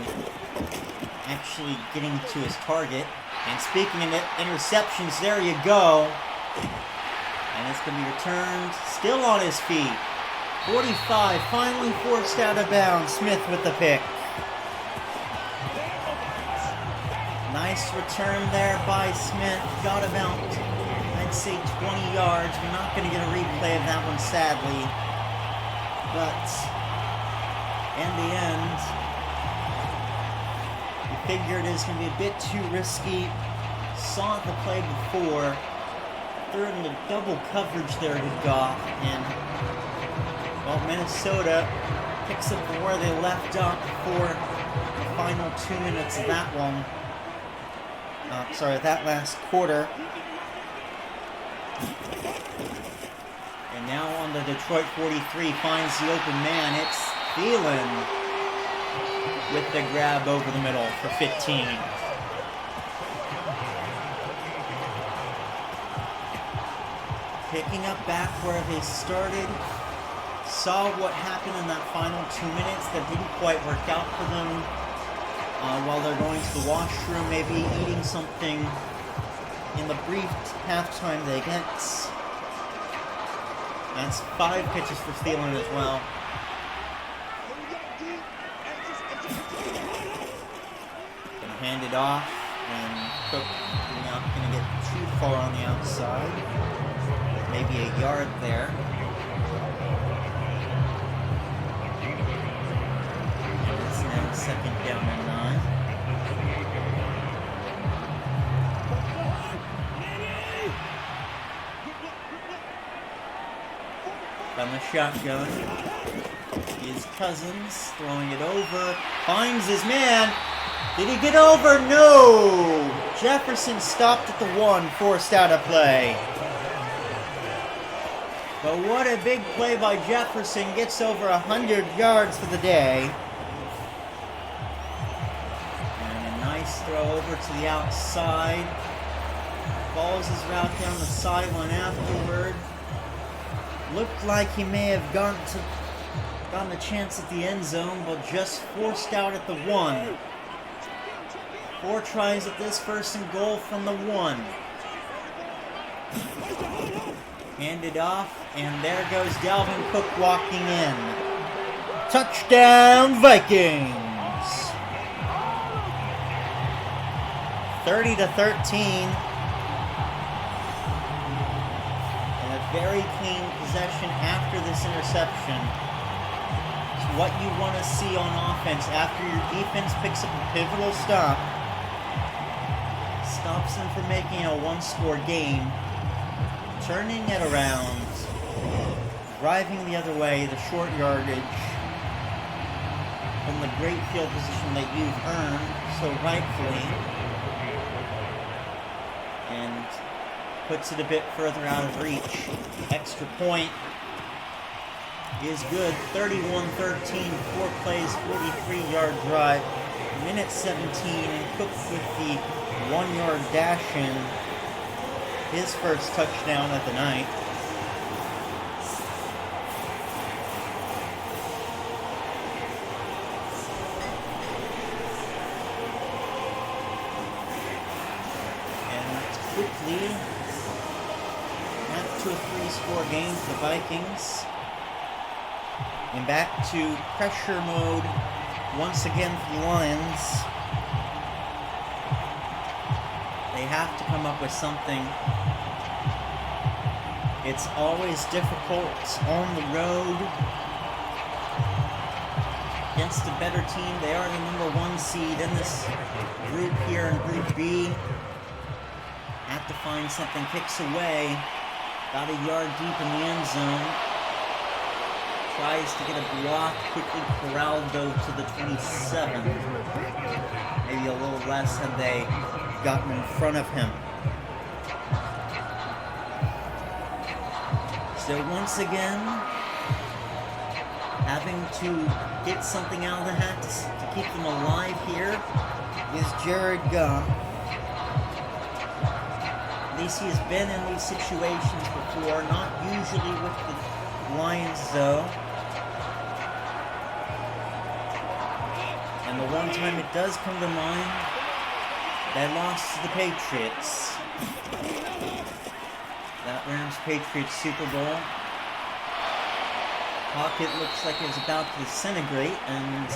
actually getting to his target. And speaking of interceptions, there you go. And it's going to be returned. Still on his feet. 45, finally forced out of bounds. Smith with the pick. Nice return there by Smith. Got about, I'd say, 20 yards. We're not going to get a replay of that one, sadly. But in the end, we figured it was going to be a bit too risky. Saw the play before. Threw into double coverage there to Goff. And, well, Minnesota picks up where they left up for the final 2 minutes of that one. That last quarter. And now on the Detroit 43, finds the open man. It's Thielen with the grab over the middle for 15. Picking up back where they started. Saw what happened in that final 2 minutes that didn't quite work out for them. While they're going to the washroom, maybe eating something in the brief halftime they get. That's 5 pitches for Thielen as well. Gonna hand it off, and Cook not gonna get too far on the outside. Maybe a yard there. And it's now 2nd down and 9. From the shotgun is Cousins throwing it over, finds his man. Did he get over? No! Jefferson stopped at the 1, forced out of play. But what a big play by Jefferson, gets over 100 yards for the day. And a nice throw over to the outside. Follows his route down the sideline afterward. Looked like he may have gotten a chance at the end zone, but just forced out at the 1. 4 tries at this, 1st and goal from the 1. Handed off, and there goes Dalvin Cook walking in. Touchdown, Vikings! 30-13. Very clean possession after this interception. It's what you want to see on offense after your defense picks up a pivotal stop. Stops them from making a 1-score game. Turning it around. Driving the other way, the short yardage. From the great field position that you've earned so rightfully. And puts it a bit further out of reach. Extra point is good. 31-13, 4 plays, 43-yard drive. Minute 17, and Cook with the 1-yard dash in. His first touchdown of the night. And quickly, to a 3-score game for the Vikings. And back to pressure mode once again for the Lions. They have to come up with something. It's always difficult on the road against a better team. They are the #1 seed in this group here in Group B. Have to find something. Kicks away. About a yard deep in the end zone. Tries to get a block. Quickly corralled though to the 27. Maybe a little less had they gotten in front of him. So once again, having to get something out of the hat to keep them alive here is Jared Goff. At least he has been in these situations before, not usually with the Lions though. And the one time it does come to mind, they lost to the Patriots. That Rams-Patriots Super Bowl. Pocket looks like it was about to disintegrate, and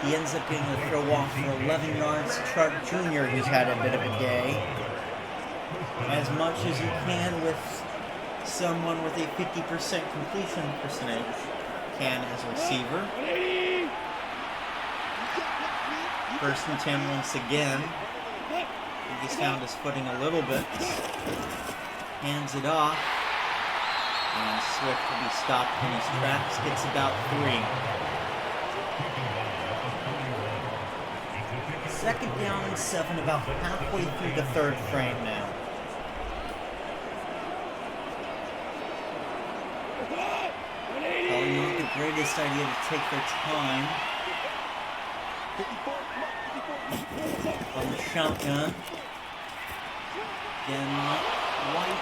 he ends up getting a throw off for 11 yards to Chark Jr., who's had a bit of a day. As much as you can with someone with a 50% completion percentage can as a receiver. 1st and 10 once again. He's found his footing a little bit. Hands it off. And Swift will be stopped in his tracks. Gets about 3. 2nd down and 7, about halfway through the 3rd frame now. Probably not the greatest idea to take their time on the shotgun. Again, not quite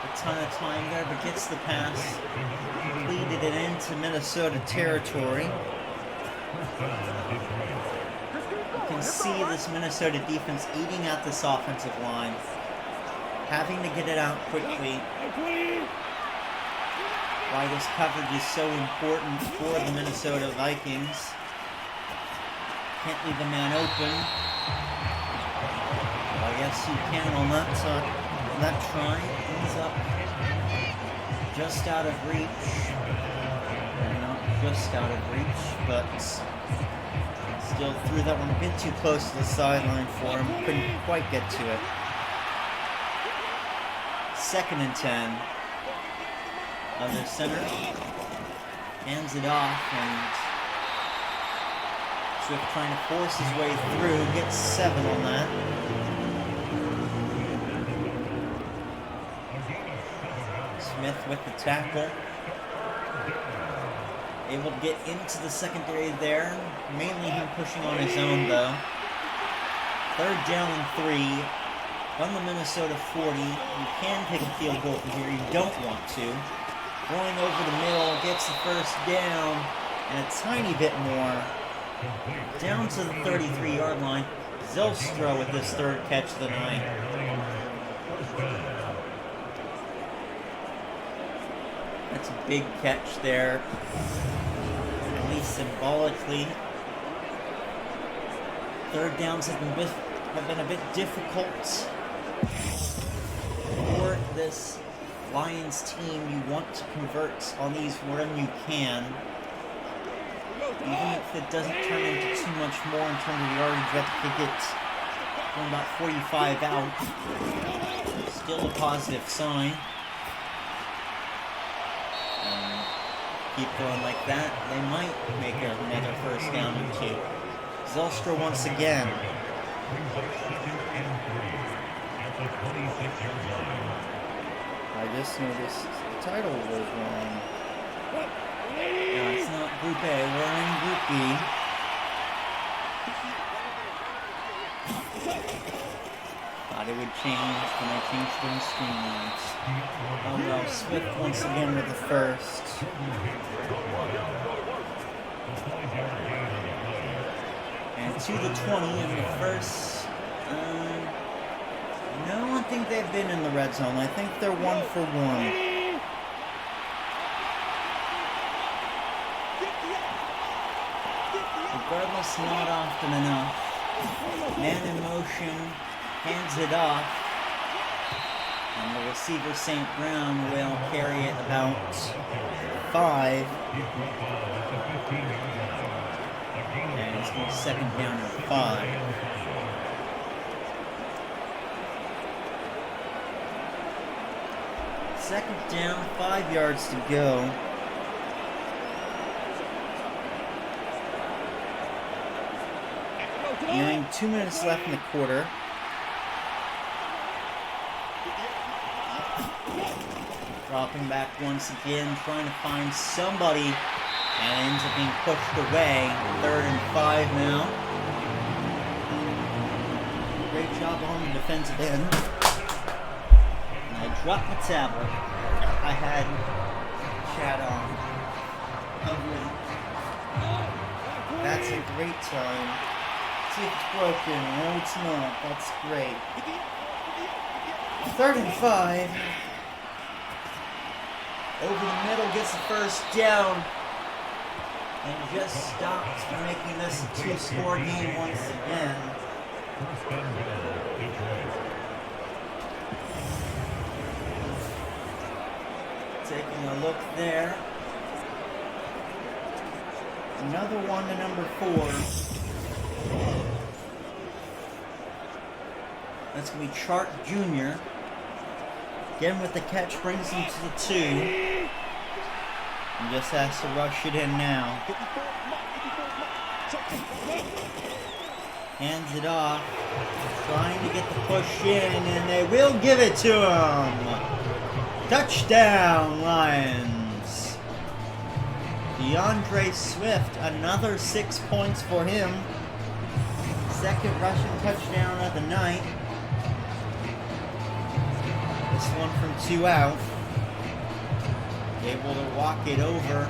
a ton of time there, but gets the pass. Completed it into Minnesota territory. You can see this Minnesota defense eating at this offensive line, having to get it out quickly. Why this coverage is so important for the Minnesota Vikings. Can't leave a man open. Well, I guess you can on that try. Ends up just out of reach. Not just out of reach, but still threw that one a bit too close to the sideline for him. Couldn't quite get to it. 2nd and 10. Under center. Hands it off, and Swift trying to force his way through. Gets 7 on that. Smith with the tackle. Able to get into the secondary there. Mainly him pushing on his own though. 3rd down and 3. On the Minnesota 40. You can take a field goal from here. You don't want to. Going over the middle. Gets the 1st down. And a tiny bit more. Down to the 33-yard line. Zylstra with his 3rd catch of the night. That's a big catch there, at least symbolically. 3rd downs have been a bit difficult for this Lions team. You want to convert on these when you can. Even if it doesn't turn into too much more in terms of yardage, you have to kick it from about 45 out. Still a positive sign. Keep going like that, they might make another 1st down and 2. Zylstra once again. I just noticed the title was wrong. No, it's not Group A, we're in Group B. Thought it would change when I changed them streamlines. Oh well, Swift once again with the 1st. And to the 20 in the 1st. No, I don't think they've been in the red zone. I think they're 1 for 1. Regardless, not often enough. Man in motion, hands it off. And the receiver, St. Brown, will carry it about 5. And it's going to be second down and 5. Second down, 5 yards to go. Nearing 2 minutes left in the quarter. Dropping back once again, trying to find somebody, and ends up being pushed away. 3rd and 5 now. Great job on the defensive end. And I dropped my tablet. I had chat on. That's a great time. See if it's broken. No, it's not. That's great. 3rd and 5. Over the middle, gets the first down. And just stops from making this a 2-score game once again. Taking a look there. Another one to number 4. That's going to be Chart Jr. Again with the catch, brings him to the 2. And just has to rush it in now. Hands it off. Trying to get the push in, and they will give it to him. Touchdown, Lions. DeAndre Swift, another 6 points for him. Second rushing touchdown of the night. This one from 2 out. Able to walk it over.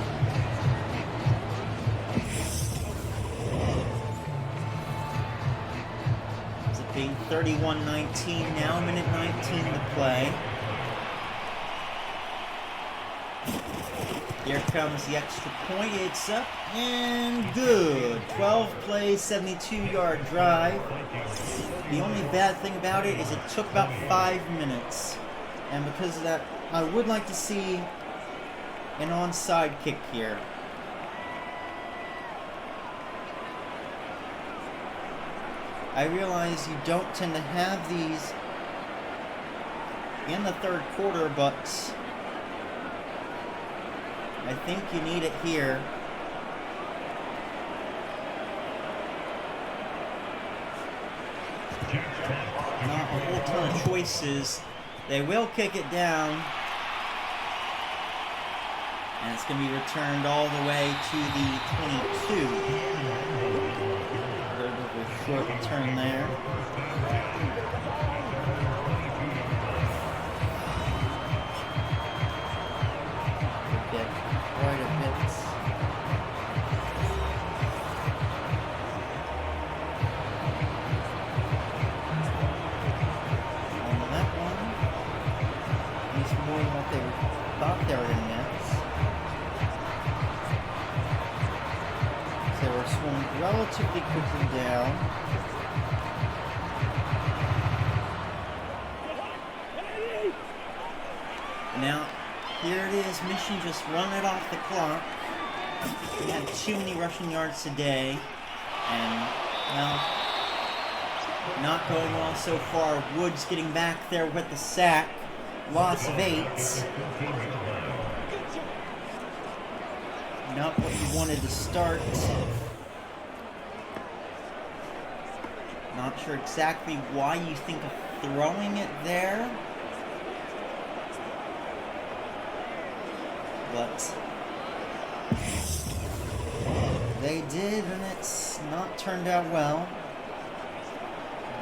It's it being 31-19 now, minute 19 to play. Here comes the extra point. It's up and good. 12 plays, 72-yard drive. The only bad thing about it is it took about 5 minutes. And because of that, I would like to see an onside kick here. I realize you don't tend to have these in the 3rd quarter, but I think you need it here. Not a whole ton of choices. They will kick it down. And it's going to be returned all the way to the 22. A little bit of a short return there. Get quite a bit. On that one, at least more than what they thought they were going to get. They were swung relatively quickly down. Now, here it is. Mission just run it off the clock. We had too many rushing yards today. And, well, not going well so far. Woods getting back there with the sack. Loss of 8. Not what you wanted to start. Not sure exactly why you think of throwing it there. But they did, and it's not turned out well.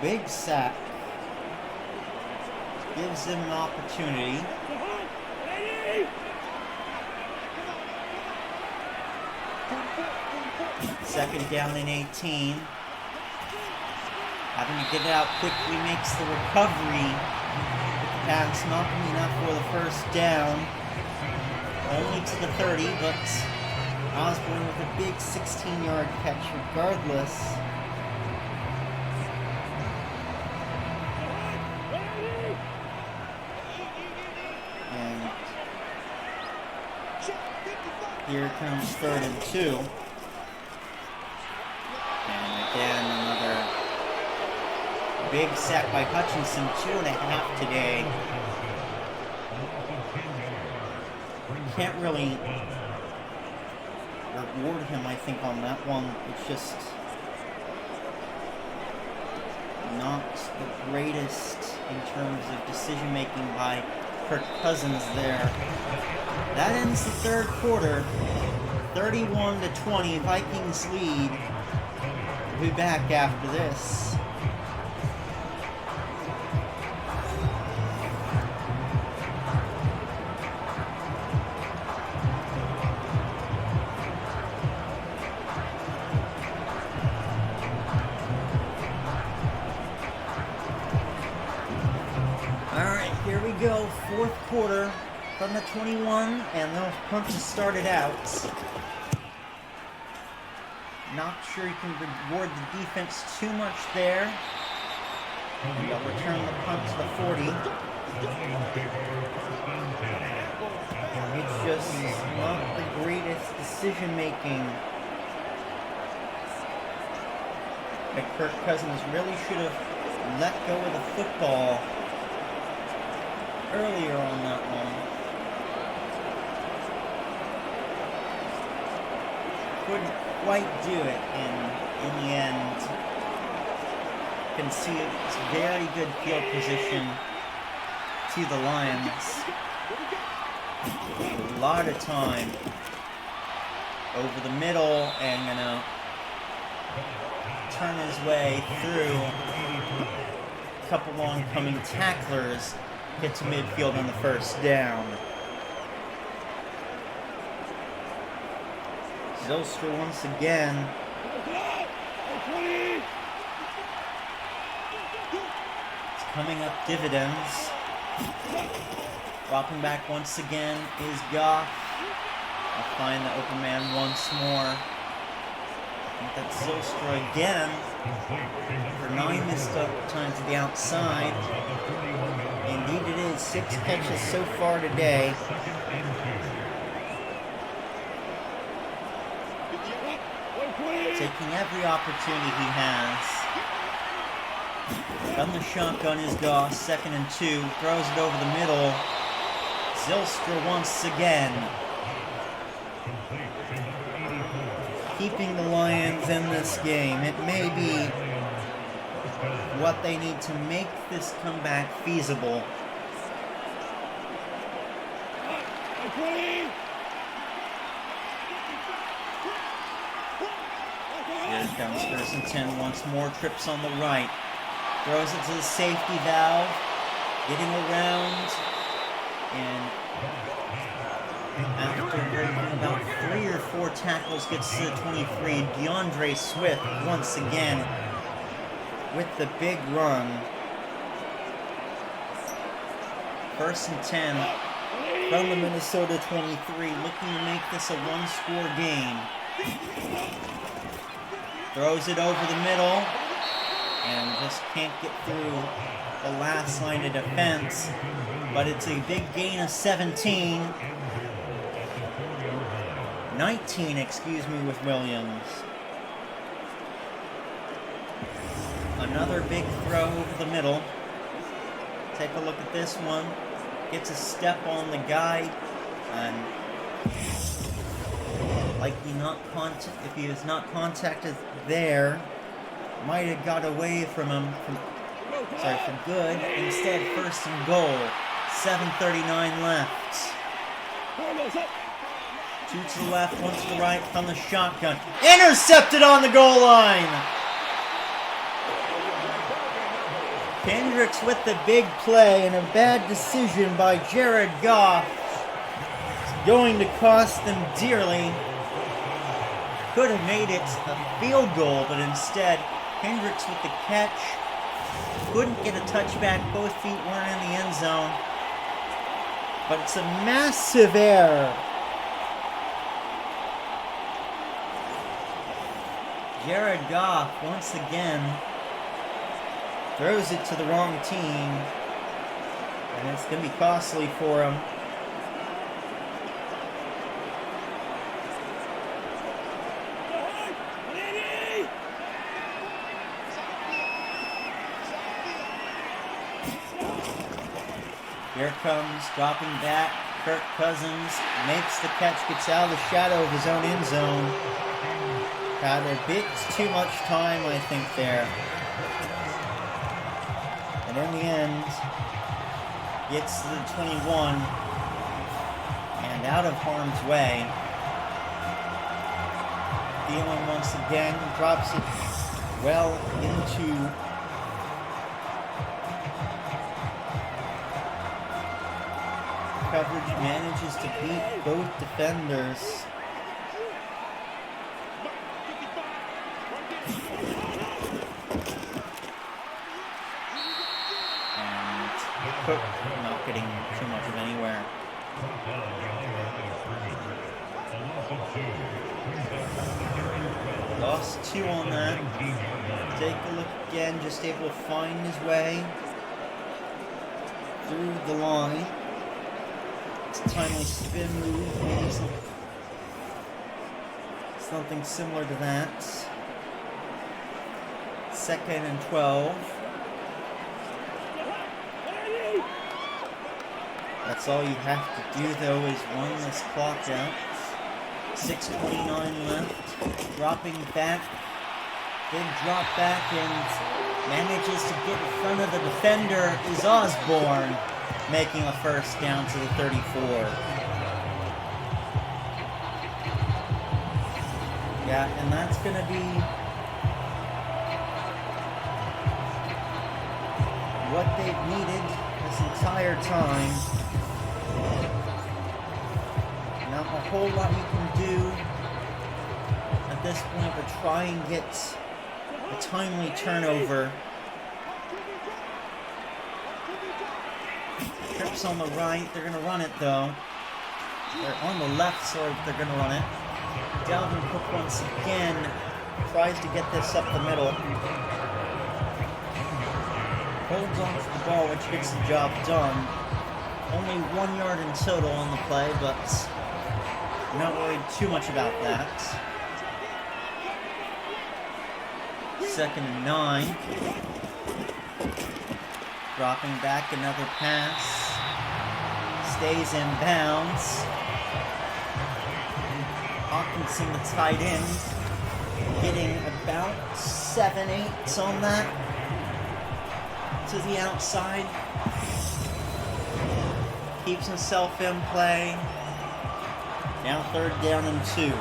Big sack. Gives them an opportunity. Second down and 18. Having to get it out quickly makes the recovery. The pass not going to be enough for the first down. Only to the 30, but Osborne with a big 16-yard catch regardless. And here comes 3rd and 2. And again, another big sack by Hutchinson, 2.5 today. Can't really reward him, I think, on that one. It's just not the greatest in terms of decision making by Kirk Cousins there. That ends the 3rd quarter. 31-20, Vikings lead. We'll be back after this. Go, 4th quarter from the 21, and those punches started out. Not sure you can reward the defense too much there. And they'll return the punt to the 40. It's just not the greatest decision making. But Kirk Cousins really should have let go of the football earlier on that one. Couldn't quite do it in the end. You can see it's very good field position to the Lions. A lot of time over the middle and gonna turn his way through a couple oncoming tacklers. Get to midfield on the 1st down. Zylstra once again. It's coming up dividends. Dropping back once again is Goff. I'll find the open man once more. I think that's Zylstra again. For 9 missed time to the outside. Indeed it is. 6 catches so far today. Taking every opportunity he has. From the shotgun is Goss. 2nd and 2. Throws it over the middle. Zylstra once again. Keeping the Lions in this game. It may be what they need to make this comeback feasible. Here comes 1st and 10 once more. Trips on the right. Throws it to the safety valve. Getting around. And after breaking about 3 or 4 tackles, gets to the 23. DeAndre Swift once again with the big run. 1st and 10 from the Minnesota 23, looking to make this a 1-score game. Throws it over the middle and just can't get through the last line of defense, but it's a big gain of 19, excuse me, with Williams. Another big throw over the middle. Take a look at this one. Gets a step on the guy, and if he was not contacted there, might have got away from him for good. Instead, 1st and goal. 7:39 left. 2 to the left, 1 to the right from the shotgun. Intercepted on the goal line. Kendricks with the big play, and a bad decision by Jared Goff. It's going to cost them dearly. Could have made it a field goal, but instead, Kendricks with the catch. Couldn't get a touchback. Both feet weren't in the end zone. But it's a massive error Jared Goff, once again, throws it to the wrong team, and it's going to be costly for him. Here comes, dropping back, Kirk Cousins makes the catch, gets out of the shadow of his own end zone. Had a bit too much time, I think, there. And in the end, gets to the 21 and out of harm's way. Thielen once again drops it well into coverage, manages to beat both defenders. And Cook not getting too much of anywhere. Lost 2 on that. Take a look again, just able to find his way through the line. Timely spin move, maybe something similar to that. 2nd and 12. That's all you have to do, though, is run this clock out. 6:29 left. Dropping back. Big drop back, and manages to get in front of the defender is Osborne, making a first down to the 34. Yeah, and that's going to be what they've needed this entire time. Not a whole lot you can do at this point but try and get a timely turnover. Trips on the right, they're going to run it though. They're on the left, so they're going to run it. Dalvin Cook once again tries to get this up the middle. Holds on to the ball, which gets the job done. Only 1 yard in total on the play, but not worried too much about that. 2nd and 9. Dropping back, another pass. Stays in bounds. Hawkinson, the tight end, getting about 7/8 on that to the outside. Keeps himself in play. Now 3rd down and 2.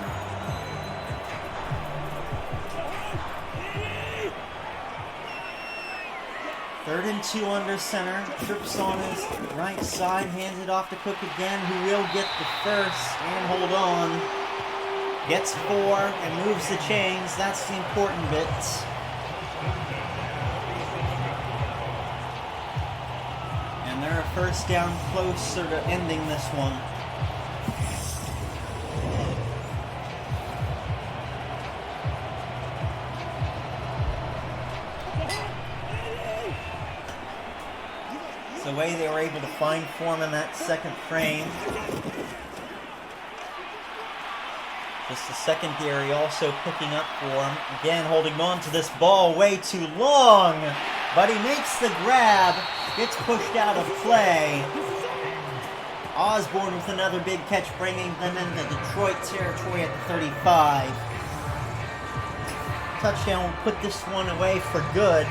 Third and 2 under center. Trips on his right side. Hands it off to Cook again, who will get the first and hold on. Gets 4 and moves the chains. That's the important bit. And they're a first down closer to ending this one. The way they were able to find form in that second frame. Just the secondary also picking up for him. Again, holding on to this ball way too long. But he makes the grab. Gets pushed out of play. Osborne with another big catch, bringing them into Detroit territory at the 35. Touchdown will put this one away for good.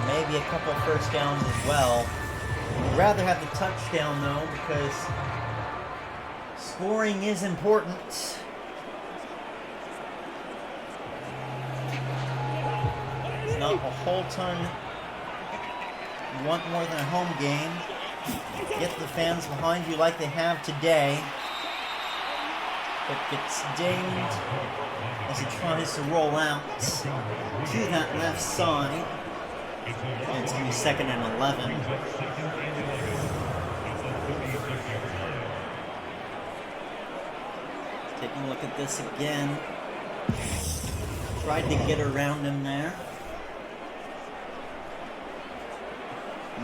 Maybe a couple of first downs as well. I'd rather have the touchdown though, because scoring is important. It's not a whole ton you want more than a home game. Get the fans behind you like they have today. But gets dinged as he tries to roll out to that left side. And it's going to be 2nd and 11. Taking a look at this again. Tried to get around him there.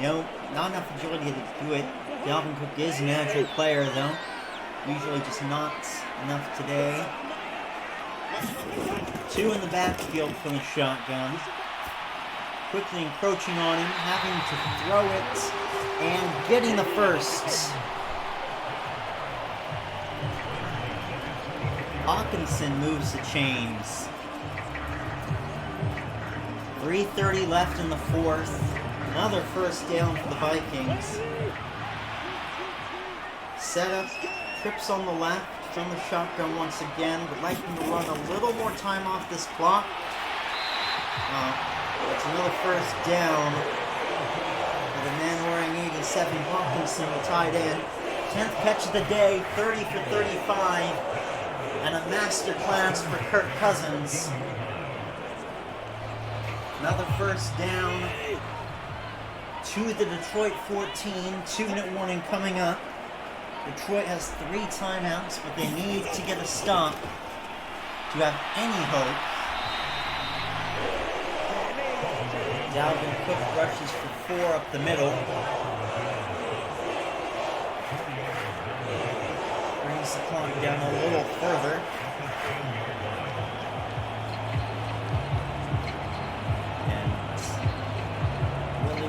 No, not enough agility to do it. Dalvin Cook is an agile player, though. Usually just not enough today. 2 in the backfield from the shotgun. Quickly encroaching on him, having to throw it, and getting the first. Hawkinson moves the chains. 3:30 left in the fourth. Another first down for the Vikings. Setup, trips on the left from the shotgun once again. Would like him to run a little more time off this clock. It's another first down. With a man wearing 87, Hawkinson, the tight end. 10th catch of the day, 30 for 35. And a master class for Kirk Cousins. Another first down to the Detroit 14. 2-minute warning coming up. Detroit has 3 timeouts, but they need to get a stop to have any hope. Dalvin Cook rushes for 4 up the middle. Brings the clock down a little further.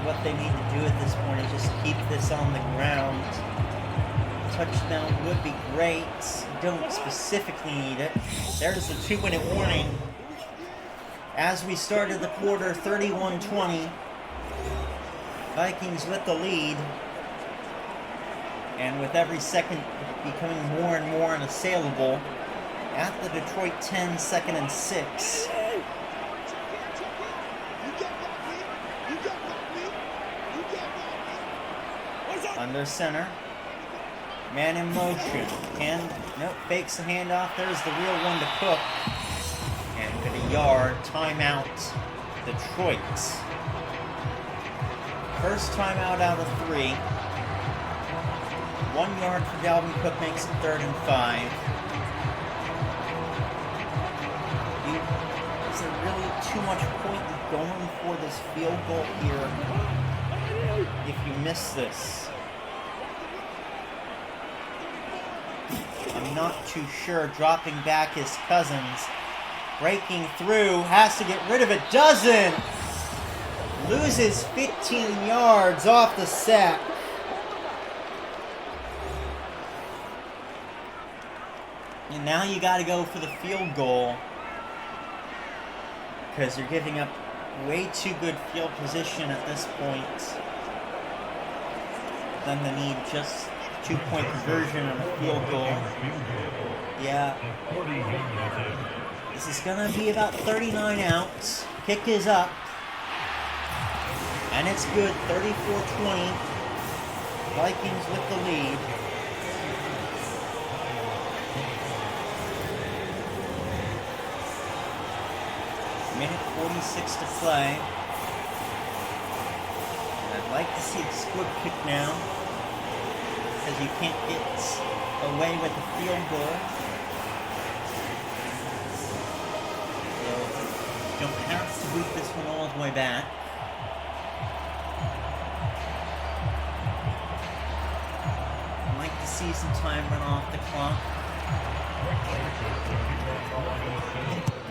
What they need to do at this point is just keep this on the ground. Touchdown would be great. Don't specifically need it. There's the 2-minute warning. As we started the quarter, 31-20. Vikings with the lead. And with every second becoming more and more unassailable. At the Detroit 10, 2nd and 6. Under center. Man in motion. Nope, fakes the handoff. There's the real one to Cook. And with a yard, timeout, Detroit. First timeout out of 3. 1 yard for Dalvin Cook makes it 3rd and 5. Is there really too much point in going for this field goal here if you miss this? I'm not too sure. Dropping back is Cousins. Breaking through. Has to get rid of it. Doesn't! Loses 15 yards off the sack. And now you got to go for the field goal. Because you're giving up way too good field position at this point. Then they need just 2-point conversion on a field goal. Yeah. This is going to be about 39 outs. Kick is up. And it's good. 34-20. Vikings with the lead. Minute 46 to play. And I'd like to see a split kick now. Because you can't get away with the field goal. So you don't have to boot this one all the way back. I'd like to see some time run off the clock.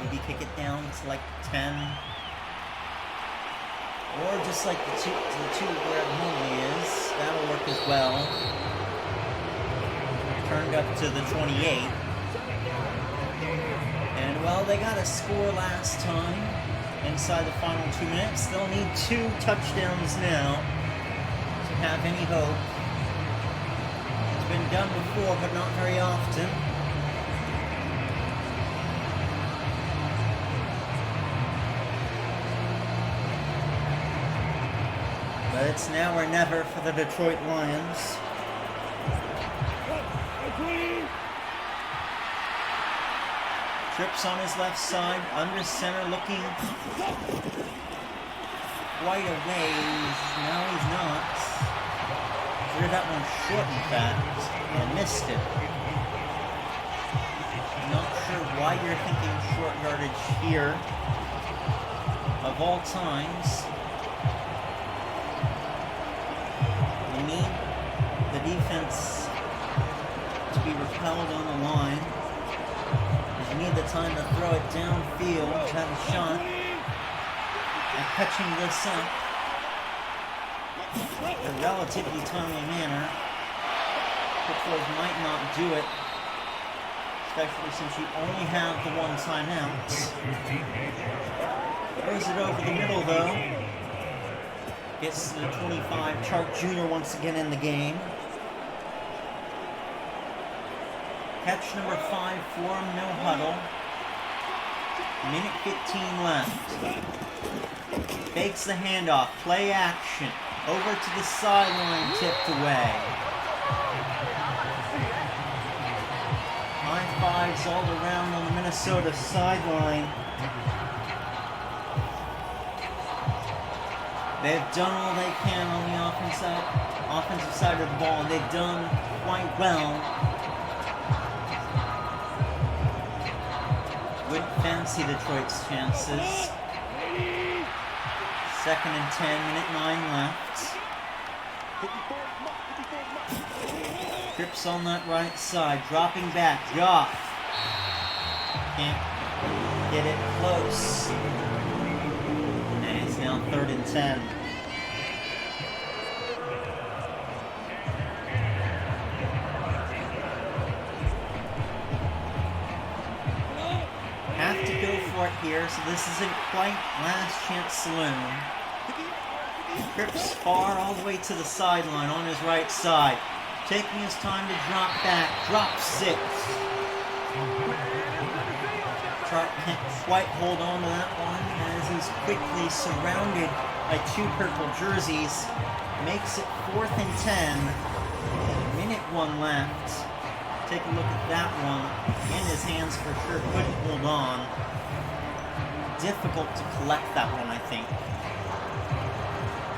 Maybe kick it down to like 10. Or just like the two where it normally is. That'll work as well. Turned up to the 28. And well, they got a score last time inside the final 2 minutes. They'll need 2 touchdowns now to have any hope. It's been done before, but not very often. But it's now or never for the Detroit Lions. Trips on his left side, under center, looking quite a ways. No, he's not. Threw that one short, in fact, and missed it. Not sure why you're thinking short yardage here. Of all times, you need the defense to be repelled on the line. You need the time to throw it downfield to have a shot at catching this up in a relatively timely manner. Pittsburgh might not do it, especially since you only have the one timeout. Throws it over the middle though. Gets to the 25. Chark Jr. once again in the game. Catch number 5 for him, no huddle. Minute 15 left. Fakes the handoff, play action. Over to the sideline, tipped away. High fives all around on the Minnesota sideline. They've done all they can on the offensive side of the ball, and they've done quite well. Wouldn't fancy Detroit's chances. 2nd and 10, minute 9 left. Trips on that right side, dropping back, Goff. Can't get it close. And it's now 3rd and 10. Have to go for it here, so this isn't quite last chance saloon. Trips far all the way to the sideline on his right side. Taking his time to drop back. Drop 6. Can't quite hold on to that one as he's quickly surrounded by 2 purple jerseys. Makes it 4th and 10. Minute 1 left. Take a look at that one. In his hands for sure. Couldn't hold on. Difficult to collect that one, I think.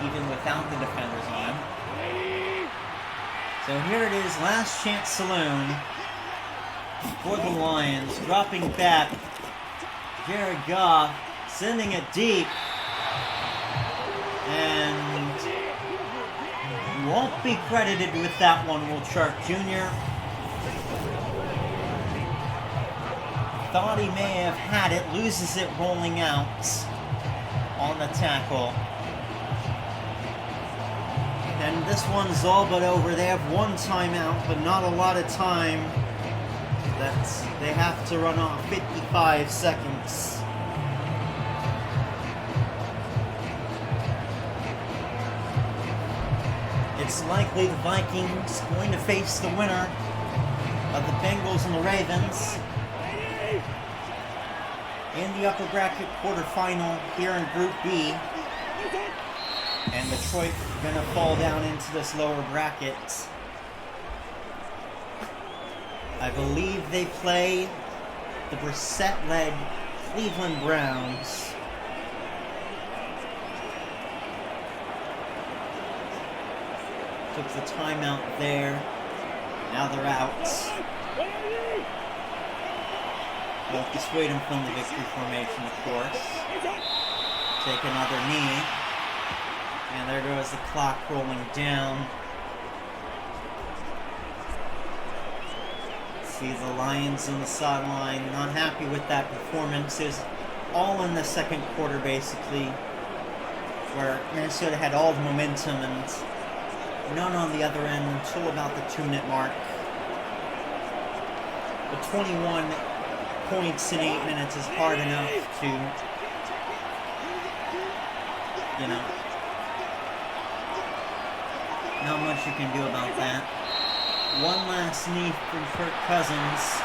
Even without the defenders on him. So here it is, last chance saloon for the Lions. Dropping back. Jared Goff sending it deep. And won't be credited with that one, will Chark Jr. Thought he may have had it, loses it rolling out on the tackle. And this one's all but over. They have 1 timeout, but not a lot of time. They have to run off 55 seconds. It's likely the Vikings going to face the winner of the Bengals and the Ravens in the upper bracket quarterfinal here in Group B. And Detroit going to fall down into this lower bracket. I believe they play the Brissett-led Cleveland Browns. Took the timeout there. Now they're out. Won't dissuade him from the victory formation, of course. Take another knee. And there goes the clock rolling down. See the Lions on the sideline, not happy with that performance. It was all in the second quarter, basically, where Minnesota had all the momentum and none on the other end until about the 2-minute mark. But 21 points in 8 minutes is hard enough to, not much you can do about that. One last knee from Kirk Cousins,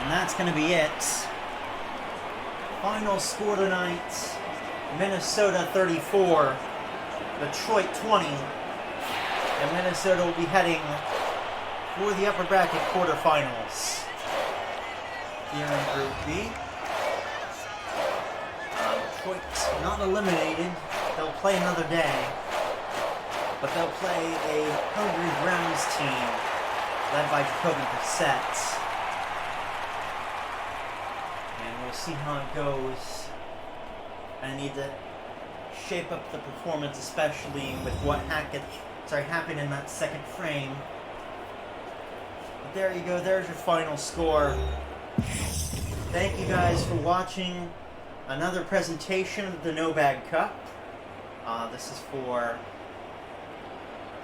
and that's going to be it. Final score tonight, Minnesota 34, Detroit 20, and Minnesota will be heading for the upper bracket quarterfinals here in Group B. Detroit's not eliminated, they'll play another day. But they'll play a hungry Browns team led by Jacoby Brissett. see how it goes. I need to shape up the performance, especially with what happened in that second frame. But there you go, there's your final score. Thank you guys for watching another presentation of the Nobag Cup. This is for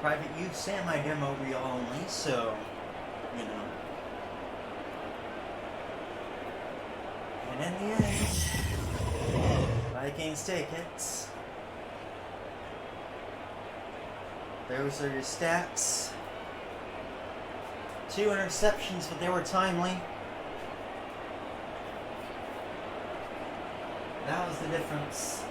private use and my demo reel only, so, you know. And in the end, Vikings take it. Those are your stats. 2 interceptions, but they were timely. That was the difference.